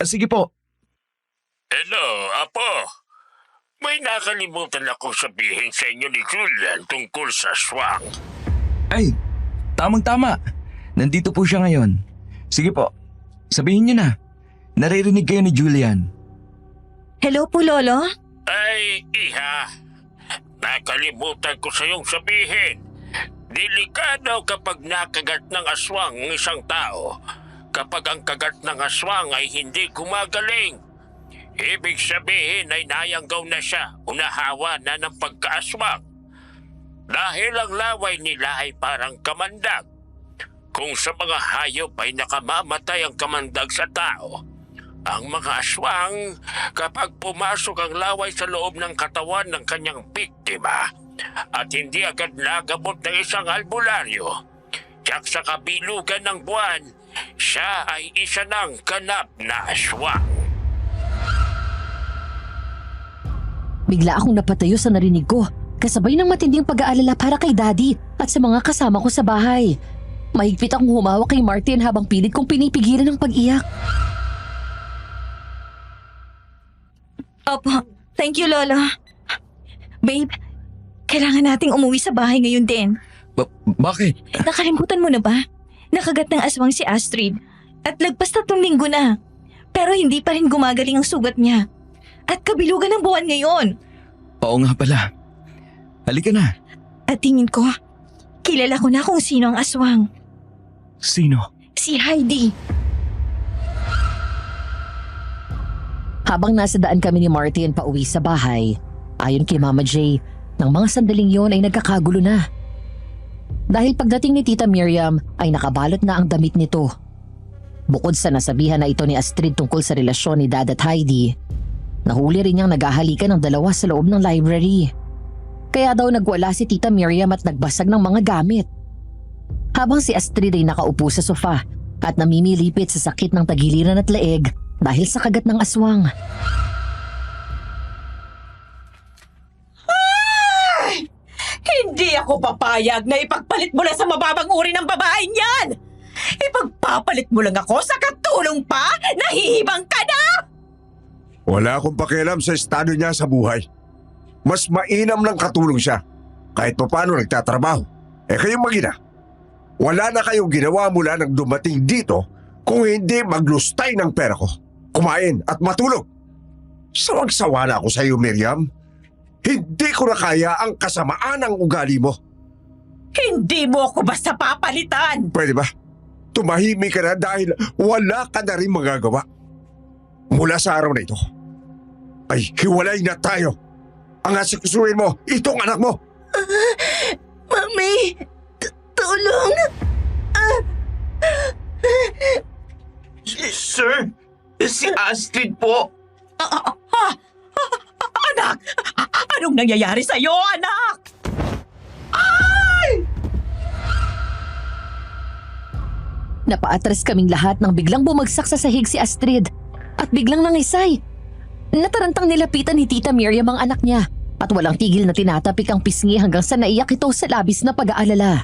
Speaker 5: Sige po.
Speaker 9: Hello, Apo. May nakalimutan akong sabihin sa inyo ni Julian tungkol sa aswang.
Speaker 5: Ay, tamang-tama. Nandito po siya ngayon. Sige po, sabihin niyo na. Naririnig kayo ni Julian.
Speaker 3: Hello po, Lolo?
Speaker 9: Ay, Iha. Nakalimutan ko sa iyong sabihin. Delikado kapag nakagat ng aswang ang isang tao. Kapag ang kagat ng aswang ay hindi gumagaling. Ibig sabihin ay nayanggaw na siya, unahawa na ng pagkaaswang. Dahil ang laway nila ay parang kamandag. Kung sa mga hayop ay nakamamatay ang kamandag sa tao, ang mga aswang, kapag pumasok ang laway sa loob ng katawan ng kanyang biktima at hindi agad nagamot ng isang albularyo, tiyak sa kabilugan ng buwan, siya ay isa ng ganap na aswang.
Speaker 4: Bigla akong napatayo sa narinig ko, kasabay ng matinding pag-aalala para kay Daddy at sa mga kasama ko sa bahay. Mahigpit akong humawak kay Martin habang pilit kong pinipigilan ng pag-iyak.
Speaker 3: Opo, thank you, Lolo. Babe, kailangan nating umuwi sa bahay ngayon din.
Speaker 5: Bakit?
Speaker 3: Nakalimutan mo na ba? Nakagat ng aswang si Astrid at lagpas 3 linggo na. Pero hindi pa rin gumagaling ang sugat niya. At kabilugan ng buwan ngayon.
Speaker 5: Oo nga pala. Halika na.
Speaker 3: At tingin ko, kilala ko na kung sino ang aswang.
Speaker 5: Sino?
Speaker 3: Si Heidi.
Speaker 4: Habang nasa daan kami ni Martin pauwi sa bahay, ayon kay Mama J, ng mga sandaling yon ay nagkakagulo na. Dahil pagdating ni Tita Miriam ay nakabalot na ang damit nito. Bukod sa nasabihan na ito ni Astrid tungkol sa relasyon ni Dad at Heidi, nahuli rin niyang naghahalikan ng dalawa sa loob ng library. Kaya daw nagwala si Tita Miriam at nagbasag ng mga gamit. Habang si Astrid ay nakaupo sa sofa at namimilipit sa sakit ng tagiliran at leeg dahil sa kagat ng aswang.
Speaker 2: Hindi ako papayag na ipagpalit mo lang sa mababang uri ng babaeng yan! Ipagpapalit mo lang ako sa katulong pa? Nahihibang ka na!
Speaker 7: Wala akong pakialam sa estado niya sa buhay. Mas mainam ng katulong siya. Kahit pa paano nagtatrabaho. Kayong mag-ina, wala na kayong ginawa mula nang dumating dito kung hindi maglustay ng pera ko, kumain at matulog. Sawang-sawa na ako sa iyo, Miriam. Hindi ko na kaya ang kasamaan ng ugali mo.
Speaker 2: Hindi mo ako basta papalitan!
Speaker 7: Pwede ba? Tumahimik ka na dahil wala ka na rin magagawa. Mula sa araw na ito, ay hiwalay na tayo. Ang asikasuhin mo, itong anak mo.
Speaker 1: Mami, tulong!
Speaker 6: Sir, si Astrid po.
Speaker 2: Anak! Anong nangyayari sa'yo, anak?
Speaker 4: Napaatras kaming lahat nang biglang bumagsak sa sahig si Astrid at biglang nangisay. Natarantang nilapitan ni Tita Miriam ang anak niya at walang tigil na tinatapik ang pisngi hanggang sa naiyak ito sa labis na pag-aalala.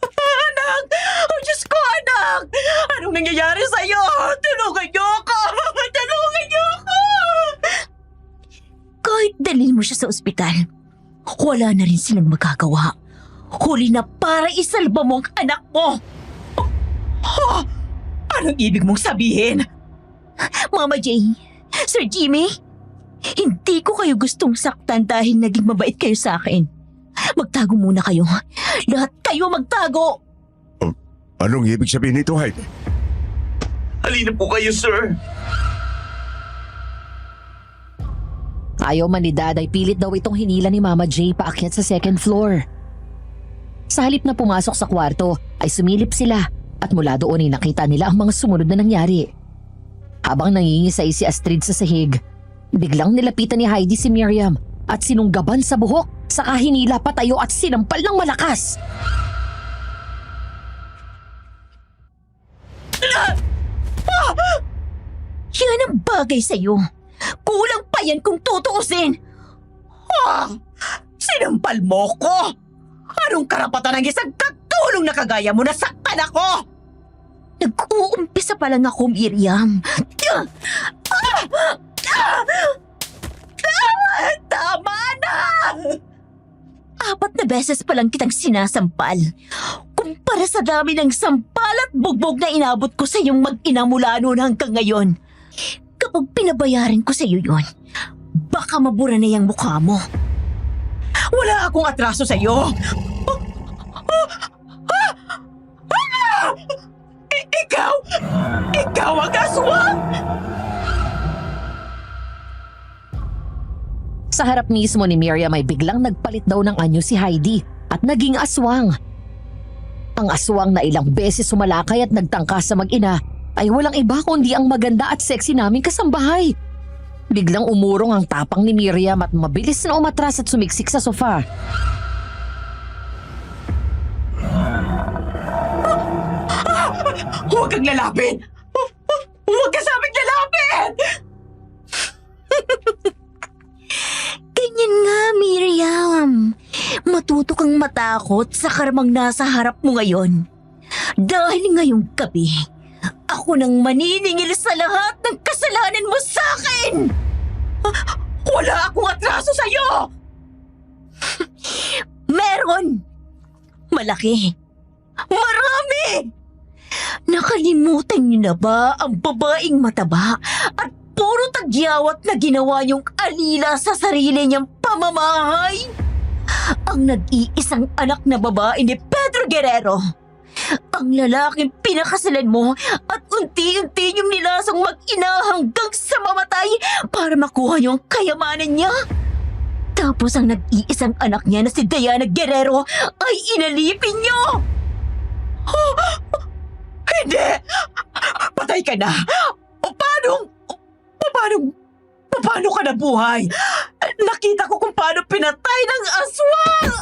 Speaker 2: Anak! Oh, Diyos ko, anak! Anong nangyayari sa'yo? Tulungan niyo ako! Tulungan niyo ako!
Speaker 8: Kahit dalhin mo siya sa ospital, wala na rin silang magagawa. Huli na para isalba mo ang anak mo!
Speaker 2: Anong ibig mong sabihin?
Speaker 8: Mama Jane, Sir Jimmy, hindi ko kayo gustong saktan dahil naging mabait kayo sa akin. Magtago muna kayo. Lahat kayo magtago!
Speaker 7: Anong ibig sabihin nito, Heidi?
Speaker 6: Halina po kayo, sir.
Speaker 4: Ayaw man ni Dad ay pilit daw itong hinila ni Mama J paakyat sa second floor. Sa halip na pumasok sa kwarto ay sumilip sila at mula doon ay nakita nila ang mga sumunod na nangyari. Habang nangingisay si Astrid sa sahig, biglang nilapitan ni Heidi si Miriam at sinunggaban sa buhok, saka hinila patayo at sinampal ng malakas.
Speaker 8: Yan ang bagay sa'yo. Kulang pa yan kung tutuusin.
Speaker 2: Sinampal mo ko! Anong karapatan ng isang katulong na kagaya mo na saktan ako?
Speaker 8: Nag-uumpisa pa lang ako, Miriam.
Speaker 2: Tama na!
Speaker 8: 4 na beses pa lang kitang sinasampal. Kumpara sa dami ng sampal at bugbog na inabot ko sa iyong mag-ina mula noon hanggang ngayon. Kapag pinabayaran ko sa iyo yun, baka mabura na yung mukha mo.
Speaker 2: Wala akong atraso sa iyo. Ikaw ang aswang!
Speaker 4: Sa harap mismo ni Miriam ay biglang nagpalit daw ng anyo si Heidi at naging aswang. Ang aswang na ilang beses sumalakay at nagtangka sa mag-ina ay walang iba kundi ang maganda at sexy naming kasambahay. Biglang umurong ang tapang ni Miriam at mabilis na umatras at sumiksik sa sofa.
Speaker 2: Huwag kang lalapit! Huwag ka sa aming lalapit!
Speaker 8: Ganyan nga, Miriam. Matuto kang matakot sa karamang nasa harap mo ngayon. Dahil ngayong gabi, ako nang maniningil sa lahat ng kasalanan mo sa akin!
Speaker 2: Wala akong atraso sa iyo!
Speaker 8: Meron! Malaki! Marami! Nakalimutan niyo na ba ang babaeng mataba at puro tagyawat na ginawa niyong alila sa sarili niyang pamamahay? Ang nag-iisang anak na babae ni Pedro Guerrero. Ang lalaking pinakasalan mo at unti-unti niyong nilasang mag-ina hanggang sa mamatay para makuha niyo ang kayamanan niya. Tapos ang nag-iisang anak niya na si Diana Guerrero ay inalipin niyo.
Speaker 2: Hindi! Patay ka na! Paano ka nabuhay? Nakita ko kung paano pinatay ng aswang!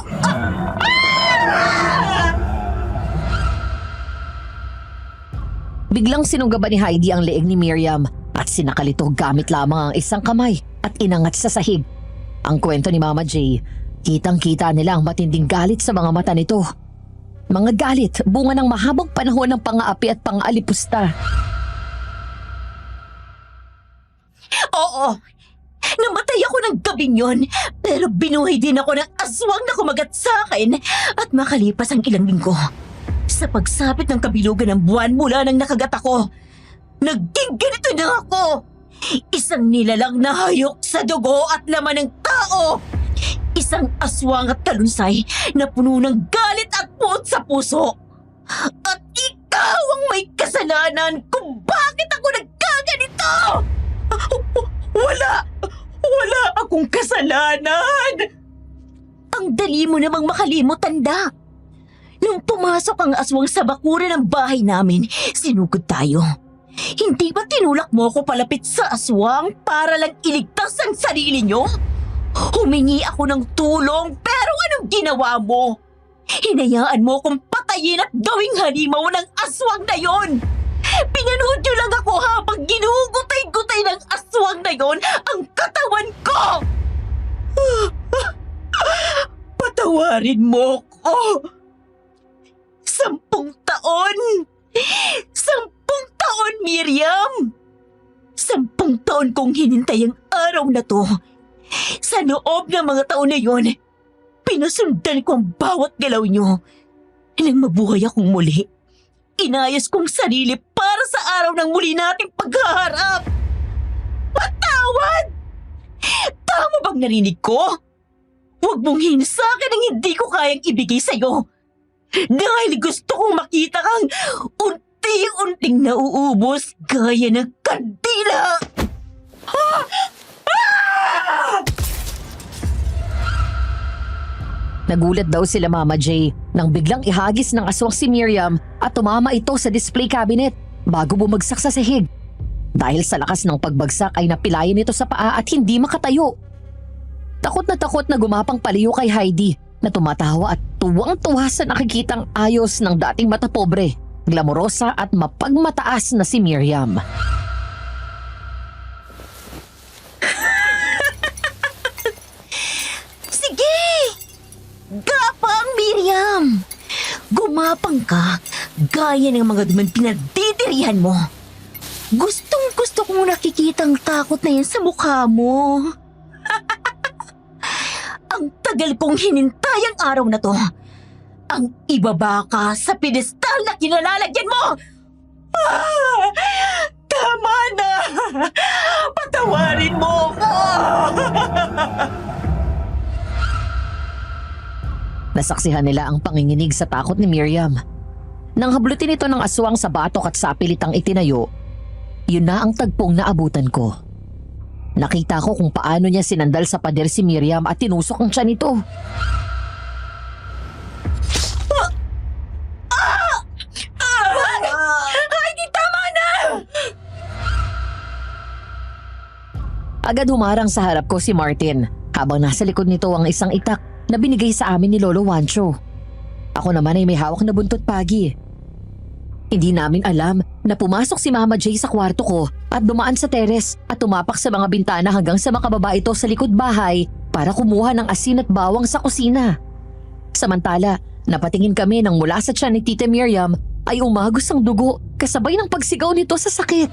Speaker 4: Biglang sinunggaban ni Heidi ang leeg ni Miriam at sinakal ito gamit lamang ang isang kamay at inangat sa sahig. Ang kwento ni Mama J, kitang-kita nila ang matinding galit sa mga mata nito. Mga galit, bunga ng mahabang panahon ng pang-aapi at pang-alipusta.
Speaker 8: Oo, namatay ako ng gabing yon, pero binuhay din ako ng aswang na kumagat sa akin at makalipas ang ilang linggo. Sa pagsapit ng kabilugan ng buwan mula nang nakagat ako, naging ganito na ako. Isang nilalang na hayok sa dugo at laman ng tao. Isang aswang at talunsay na puno ng galit at puot sa puso. At ikaw ang may kasalanan kung bakit ako nagkaganito!
Speaker 2: Wala akong kasalanan!
Speaker 8: Ang dali mo namang makalimot, tanda. Nung pumasok ang aswang sa bakuran ng bahay namin, sinugod tayo. Hindi ba tinulak mo ako palapit sa aswang para lang iligtas ang sarili nyo? Humingi ako ng tulong pero anong ginawa mo? Hinayaan mo akong patayin at gawing halimaw ng aswang na yon. Pinanood nyo lang ako habang ginugutay-gutay ng aswang na yon ang katawan ko!
Speaker 2: Patawarin mo ko!
Speaker 8: 10 taon! 10 taon, Miriam! 10 taon kong hinintay ang araw na to. Sa loob ng mga taon na yon, pinusundan ko ang bawat galaw nyo. Nang mabuhay akong muli, inayos kong sarili para sa araw ng muli nating paghaharap. Patawad! Tama bang narinig ko? Huwag mong hingin sa akin ang hindi ko kayang ibigay sa'yo. Dahil gusto kong makita kang unti-unting nauubos gaya ng kandila.
Speaker 4: Nagulat daw sila Mama J nang biglang ihagis ng aswang si Miriam at tumama ito sa display cabinet bago bumagsak sa sahig. Dahil sa lakas ng pagbagsak ay napilayan ito sa paa at hindi makatayo. Takot na gumapang paliw kay Heidi na tumatawa at tuwang-tuwa sa nakikitang ayos ng dating mata pobre, glamorosa at mapagmataas na si Miriam.
Speaker 8: Sige! Gapang, Miriam! Gumapang ka gaya ng mga dumang pinagdidirihan mo. Gustong-gusto kong nakikita ang takot na yan sa mukha mo. Ang tagal kong hinintay ang araw na to. Ang ibaba ka sa pedestal na kinalalagyan mo!
Speaker 2: Tama na! Patawarin mo ko!
Speaker 4: Nasaksihan nila ang panginginig sa takot ni Miriam. Nang hablutin ito ng aswang sa batok at sapilitang itinayo, yun na ang tagpong naabutan ko. Nakita ko kung paano niya sinandal sa pader si Miriam at tinusok ang tiyan nito.
Speaker 8: Heidi, tama na!
Speaker 4: Agad humarang sa harap ko si Martin habang nasa likod nito ang isang itak na binigay sa amin ni Lolo Wancho. Ako naman ay may hawak na buntot pagi. Hindi namin alam na pumasok si Mama J sa kwarto ko at dumaan sa teres at tumapak sa mga bintana hanggang sa makababa ito sa likod bahay para kumuha ng asin at bawang sa kusina. Samantala, napatingin kami nang mula sa tiyan ni Tita Miriam ay umagos ang dugo kasabay ng pagsigaw nito sa sakit.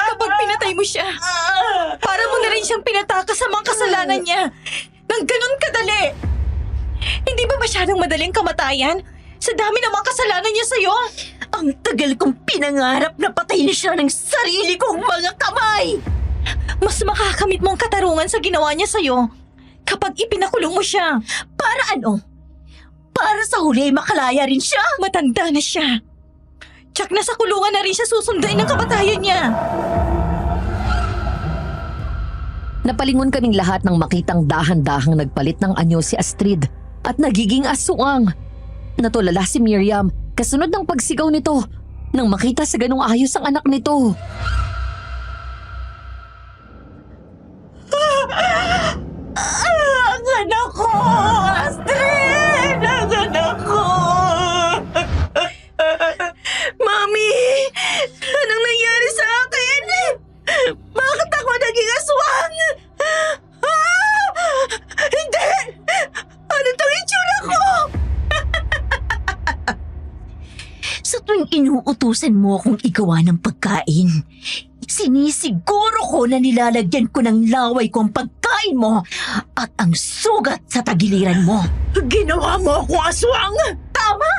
Speaker 3: Kapag pinatay mo siya, para mo na rin siyang pinataka sa mga kasalanan niya. Nang ganun kadali. Hindi ba masyadong madaling kamatayan? Sa dami ng mga kasalanan niya sa'yo.
Speaker 8: Ang tagal kong pinangarap na patayin siya ng sarili kong mga kamay!
Speaker 3: Mas makakamit mo ang katarungan sa ginawa niya sa'yo kapag ipinakulong mo siya.
Speaker 8: Para ano? Para sa huli makalaya rin siya?
Speaker 3: Matanda na siya. Tsak na sa kulungan na rin siya susundain ng kamatayan niya.
Speaker 4: Napalingon kaming lahat nang makitang dahan-dahang nagpalit ng anyo si Astrid at nagiging aswang. Natulala si Miriam kasunod ng pagsigaw nito nang makita sa ganung ayos ang anak nito.
Speaker 2: Ang anak ko! Astrid! Ang anak ko!
Speaker 8: Mami! Anong nangyari sa akin? Bakit ako naging aswang? Hindi! Ano tong itsura ko? Sa tuwing inuutusan mo akong igawa ng pagkain, sinisiguro ko na nilalagyan ko ng laway ko ang pagkain mo at ang sugat sa tagiliran mo.
Speaker 2: Ginawa mo akong aswang!
Speaker 8: Tama!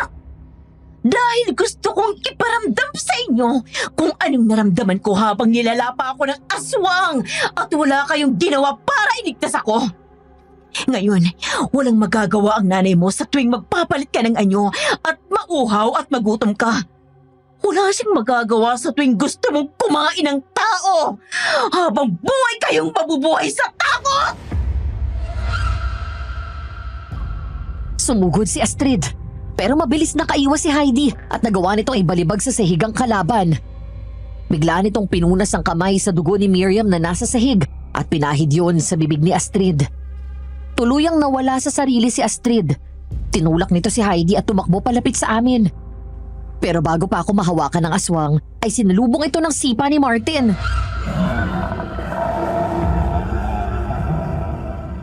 Speaker 8: Dahil gusto kong iparamdam sa inyo kung anong naramdaman ko habang nilalapa ako ng aswang at wala kayong ginawa para iligtas ako. Ngayon, walang magagawa ang nanay mo sa tuwing magpapalit ka ng anyo at mauhaw at magutom ka. Wala siyang magagawa sa tuwing gusto mong kumain ng tao habang buhay kayong mabubuhay sa takot!
Speaker 4: Sumugod si Astrid. Pero mabilis nakaiwas si Heidi at nagawa nitong ibalibag sa sahigang kalaban. Bigla nitong pinunas ang kamay sa dugo ni Miriam na nasa sahig at pinahid yun sa bibig ni Astrid. Tuluyang nawala sa sarili si Astrid. Tinulak nito si Heidi at tumakbo palapit sa amin. Pero bago pa ako mahawakan ng aswang, ay sinalubong ito ng sipa ni Martin.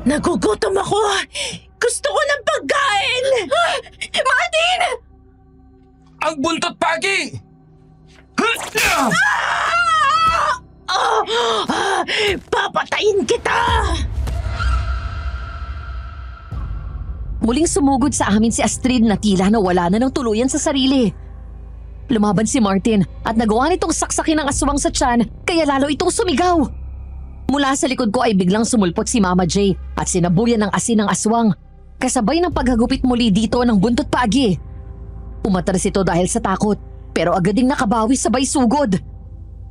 Speaker 1: Nagugutom ako! Gusto ko ng pagkain! Martin!
Speaker 5: Ang buntot pagi!
Speaker 1: Papatayin kita!
Speaker 4: Muling sumugod sa amin si Astrid na tila nawala na ng tuluyan sa sarili. Lumaban si Martin at nagawa nitong saksakin ng aswang sa tiyan kaya lalo itong sumigaw. Mula sa likod ko ay biglang sumulpot si Mama J at sinabuyan ng asin ng aswang. Kasabay ng paghagupit muli dito ng buntot paagi. Umatras ito dahil sa takot pero agad ding nakabawi sabay sugod.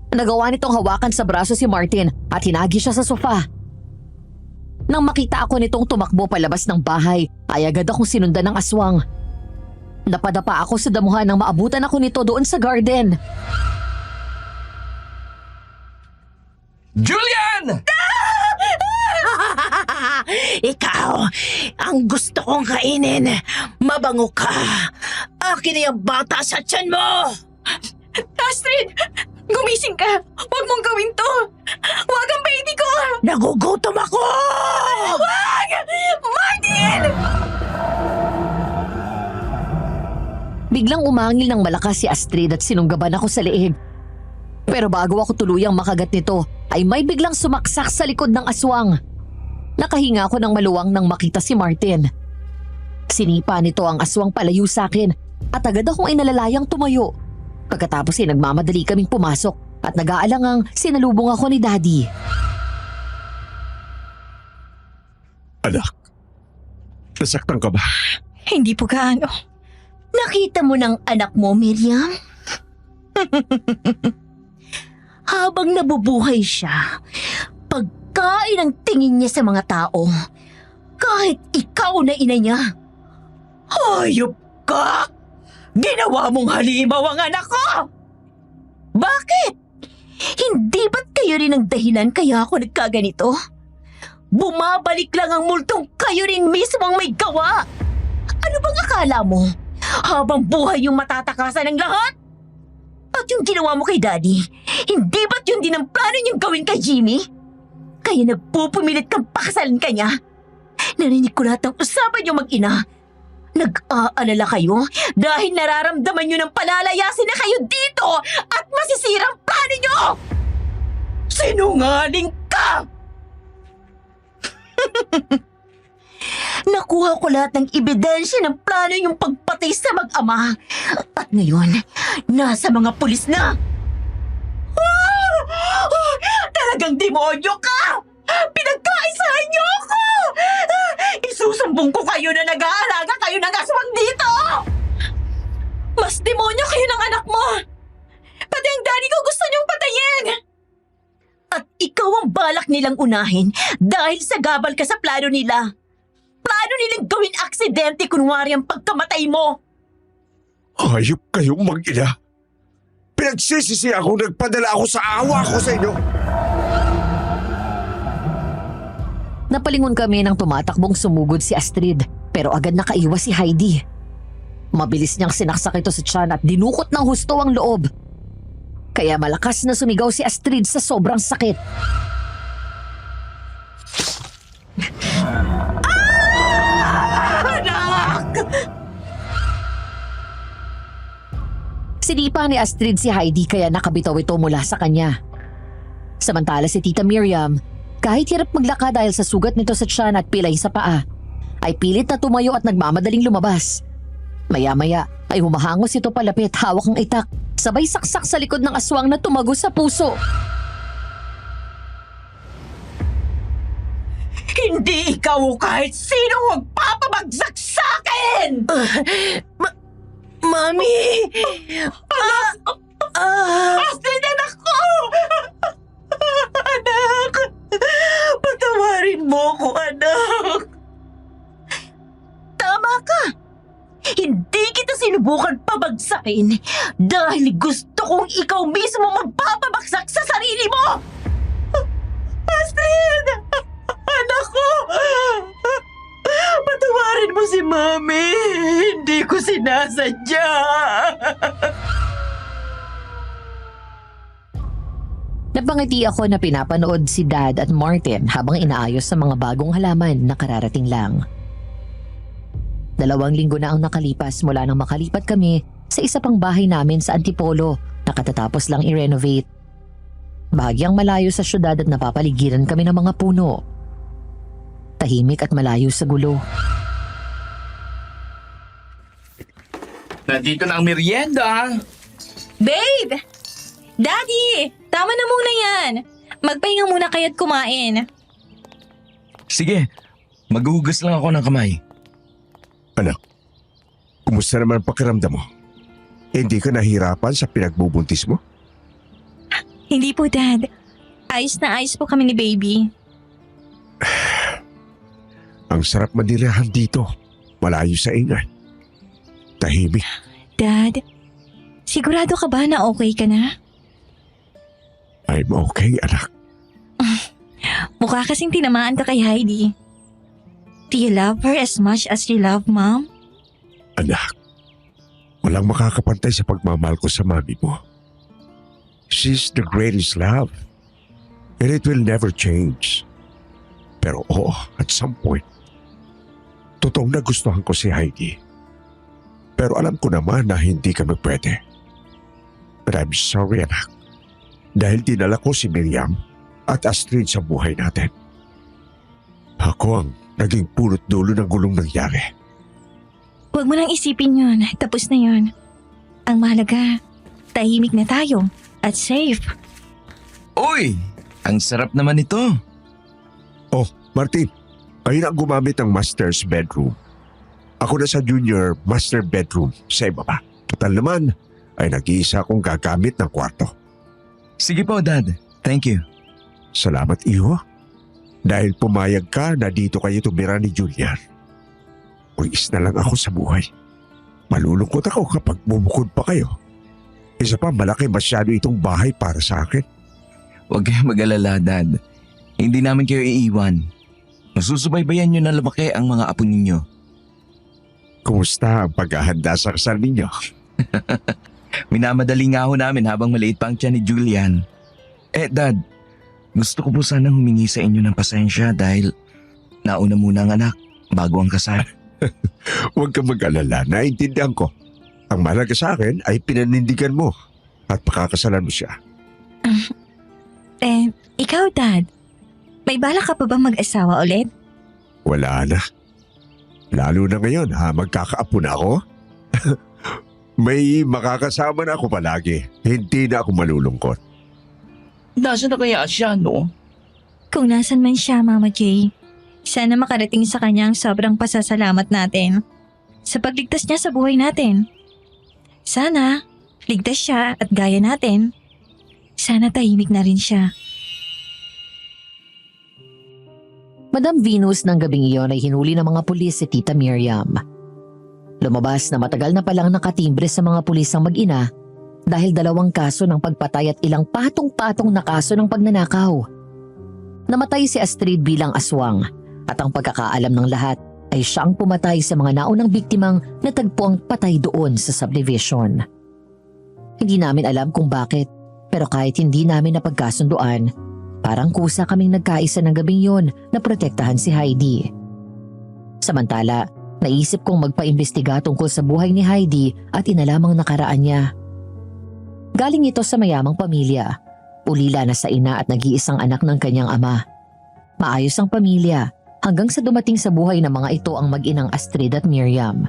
Speaker 4: Nagawa nitong hawakan sa braso si Martin at hinagi siya sa sofa. Nang makita ako nitong tumakbo palabas ng bahay ay agad akong sinundan ng aswang. Napadapa ako sa damuhan nang maabutan ako nito doon sa garden.
Speaker 5: Julian!
Speaker 1: Ikaw, ang gusto kong kainin. Mabango ka. Akin na yung bata sa tiyan mo.
Speaker 3: Astrid! Gumising ka! Huwag mong gawin to! Huwag ang baby ko!
Speaker 1: Nagugutom ako!
Speaker 3: Huwag! Martin!
Speaker 4: Biglang umangil ng malakas si Astrid at sinunggaban ako sa leeg. Pero bago ako tuluyang makagat nito, ay may biglang sumaksak sa likod ng aswang. Nakahinga ako ng maluwang nang makita si Martin. Sinipa nito ang aswang palayo sa akin at agad akong inalalayang tumayo. Pagkatapos ay nagmamadali kaming pumasok at nag-aalangang sinalubong ako ni Daddy.
Speaker 7: Anak, nasaktan ka ba?
Speaker 3: Hindi po gaano.
Speaker 8: Nakita mo ng anak mo, Miriam? Habang nabubuhay siya, pagkain ang tingin niya sa mga tao. Kahit ikaw na ina niya.
Speaker 2: Hayop ka! Ginawa mong halimaw ang anak ko!
Speaker 8: Bakit? Hindi ba't kayo rin ang dahilan kaya ako nagkaganito? Bumabalik lang ang multong kayo rin mismo ang may gawa. Ano bang akala mo? Habang buhay yung matatakasan ng lahat? At yung ginawa mo kay Daddy, hindi ba't yun din ang plano niyang gawin kay Jimmy? Kaya nagpupumilit kang pakasalan ka niya? Narinig ko lahat ng usapan niyo mag-ina. Nag-aalala kayo dahil nararamdaman nyo ng palalayasin na kayo dito at masisira ang plano nyo!
Speaker 2: Sinungaling ka!
Speaker 8: Nakuha ko lahat ng ebidensya ng plano yung pagpatay sa mag-ama. At ngayon, nasa mga pulis na.
Speaker 2: Talagang demonyo ka! Pinagkaisahan niyo ako! Isusumbong ko kayo na nag-aalaga kayo ng aswang dito!
Speaker 3: Mas demonyo kayo ng anak mo! Pati ang daddy ko gusto niyong patayin!
Speaker 8: At ikaw ang balak nilang unahin dahil sa gabal ka sa plano nila. Plano nilang gawin aksidente kunwari ang pagkamatay mo.
Speaker 7: Hayop kayong mag-ina. Pinagsisisi ako, nagpadala ako sa awa ko sa inyo.
Speaker 4: Napalingon kami nang tumatakbong sumugod si Astrid pero agad nakaiwas si Heidi. Mabilis niyang sinaksak ito sa tiyan at dinukot ng husto ang loob. Kaya malakas na sumigaw si Astrid sa sobrang sakit. Sinipa ni Astrid si Heidi kaya nakabitaw ito mula sa kanya. Samantala si Tita Miriam, kahit hirap maglakad dahil sa sugat nito sa tiyan at pilay sa paa, ay pilit na tumayo at nagmamadaling lumabas. Maya-maya ay humahangos ito palapit, hawak ang itak, sabay saksak sa likod ng aswang na tumago sa puso.
Speaker 2: Hindi ikaw o kahit sino magpapabagsak sa akin!
Speaker 1: Mami!
Speaker 2: Astrid, anak ko! Anak! Patawarin mo ko, anak!
Speaker 8: Tama ka! Hindi kita sinubukan pabagsakin dahil gusto kong ikaw mismo magpapabagsak sa sarili mo!
Speaker 2: Astrid! Anak ko! Patawarin mo si Mami! Hindi ko sinasadya!
Speaker 4: Napangiti ako na pinapanood si Dad at Martin habang inaayos sa mga bagong halaman na kararating lang. 2 linggo na ang nakalipas mula nang makalipat kami sa isa pang bahay namin sa Antipolo na katatapos lang i-renovate. Bahagyang malayo sa syudad at napapaligiran kami ng mga puno. Tahimik at malayo sa gulo.
Speaker 6: Nandito na ang merienda.
Speaker 3: Babe! Daddy! Tama na muna yan. Magpahinga muna kayo't kumain.
Speaker 5: Sige, maghuhugas lang ako ng kamay.
Speaker 7: Kumusta naman ang pakiramdam mo? Hindi ka nahirapan sa pinagbubuntis mo?
Speaker 3: Hindi po, Dad. Ayos na ayos po kami ni Baby.
Speaker 7: Ang sarap manirahan dito, malayo sa ingay. Tahimik.
Speaker 3: Dad, sigurado ka ba na okay ka na?
Speaker 7: I'm okay, anak.
Speaker 3: Mukha kasing tinamaan ka kay Heidi. Do you love her as much as you love Mom?
Speaker 7: Anak, walang makakapantay sa pagmamahal ko sa mami mo. She's the greatest love. And it will never change. Pero oo, at some point, totoong nagustuhan ko si Heidi. Pero alam ko naman na hindi kami pwede. But I'm sorry, anak. Dahil dinala ko si Miriam at Astrid sa buhay natin. Ako ang naging pulot dulo ng gulong nangyari.
Speaker 3: Huwag mo nang isipin yun. Tapos na yun. Ang mahalaga, tahimik na tayo at safe.
Speaker 5: Uy! Ang sarap naman ito.
Speaker 7: Oh, Martin, kayo na ang gumamit ng master's bedroom. Ako na sa junior master bedroom sa ibaba. Total naman ay nag-iisa akong gagamit ng kwarto.
Speaker 5: Sige po, Dad. Thank you.
Speaker 7: Salamat, iho. Dahil pumayag ka na dito kayo tumira ni Julian. Uwis na lang ako sa buhay. Malulungkot ako kapag bumukod pa kayo. Isa pa, malaki masyado itong bahay para sa akin.
Speaker 5: Huwag kayong mag-alala, Dad. Hindi namin kayo iiwan. Masusubaybayan nyo na lumaki ang mga apo ninyo.
Speaker 7: Kumusta ang paghahanda sa kasal ninyo?
Speaker 5: Minamadali nga ho namin habang maliit pa ang tiyan ni Julian. Dad, gusto ko po sanang humingi sa inyo ng pasensya dahil nauna muna ang anak bago ang kasal.
Speaker 7: Huwag kang mag-alala, naintindihan ko. Ang mahalaga sa akin ay pinanindigan mo at pakakasalan mo siya.
Speaker 3: Ikaw, Dad. May balak ka pa bang mag-asawa ulit?
Speaker 7: Wala na. Lalo na ngayon magkakaapo na ako. May makakasama na ako palagi. Hindi na ako malulungkot.
Speaker 6: Nasaan na kaya siya, no?
Speaker 3: Kung nasan man siya, Mama J, sana makarating sa kanya ang sobrang pasasalamat natin sa pagligtas niya sa buhay natin. Sana, ligtas siya at gaya natin. Sana tahimik na rin siya.
Speaker 4: Madam Venus ng gabing iyon ay hinuli ng mga pulis si Tita Miriam. Lumabas na matagal na palang nakatimbre sa mga pulis ang mag-ina dahil 2 kaso ng pagpatay at ilang patong-patong na kaso ng pagnanakaw. Namatay si Astrid bilang aswang at ang pagkakaalam ng lahat ay siya ang pumatay sa mga naunang biktimang natagpuang patay doon sa subdivision. Hindi namin alam kung bakit, pero kahit hindi namin napagkasunduan, parang kusa kaming nagkaisa ng gabing yon na protektahan si Heidi. Samantala, naisip kong magpaimbestiga tungkol sa buhay ni Heidi at inalamang nakaraan niya. Galing ito sa mayamang pamilya, ulila na sa ina at nag-iisang anak ng kanyang ama. Maayos ang pamilya hanggang sa dumating sa buhay ng mga ito ang mag-inang Astrid at Miriam.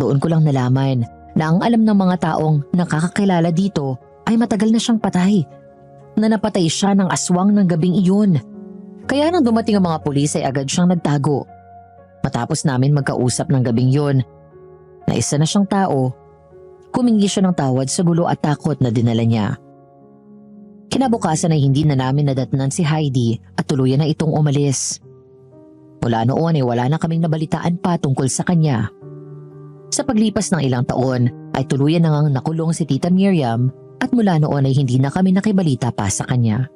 Speaker 4: Doon ko lang nalaman na ang alam ng mga taong nakakakilala dito ay matagal na siyang patay. Na napatay siya ng aswang ng gabing iyon. Kaya nang dumating ang mga pulis ay agad siyang nagtago. Matapos namin magkausap ng gabing yun, na isa na siyang tao, humingi siya ng tawad sa gulo at takot na dinala niya. Kinabukasan ay hindi na namin nadatnan si Heidi at tuluyan na itong umalis. Mula noon ay wala na kaming nabalitaan pa tungkol sa kanya. Sa paglipas ng ilang taon ay tuluyan na ngang nakulong si Tita Miriam at mula noon ay hindi na kami nakibalita pa sa kanya.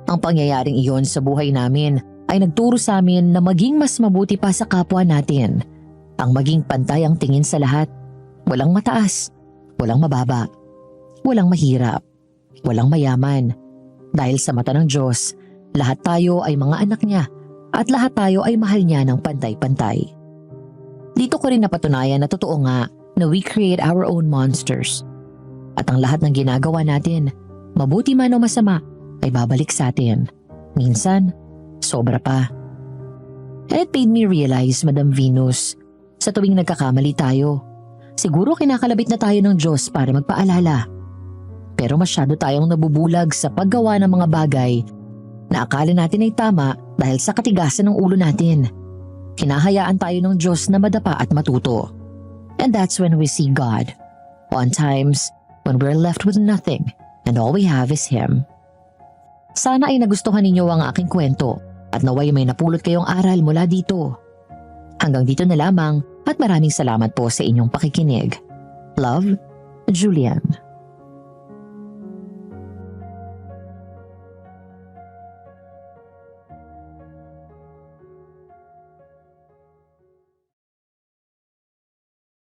Speaker 4: Ang pangyayaring iyon sa buhay namin ay nagturo sa amin na maging mas mabuti pa sa kapwa natin. Ang maging pantay ang tingin sa lahat. Walang mataas, walang mababa, walang mahirap, walang mayaman. Dahil sa mata ng Diyos, lahat tayo ay mga anak niya at lahat tayo ay mahal niya ng pantay-pantay. Dito ko rin napatunayan na totoo nga na we create our own monsters. At ang lahat ng ginagawa natin, mabuti man o masama, ay babalik sa atin. Minsan, sobra pa. And it made me realize, Madam Venus, sa tuwing nagkakamali tayo, siguro kinakalabit na tayo ng Diyos para magpaalala. Pero masyado tayong nabubulag sa paggawa ng mga bagay na akala natin ay tama dahil sa katigasan ng ulo natin. Hinahayaan tayo ng Diyos na madapa at matuto. And that's when we see God. On times, when we're left with nothing and all we have is Him. Sana ay nagustuhan ninyo ang aking kwento at naway may napulot kayong aral mula dito. Hanggang dito na lamang at maraming salamat po sa inyong pakikinig. Love, Julian.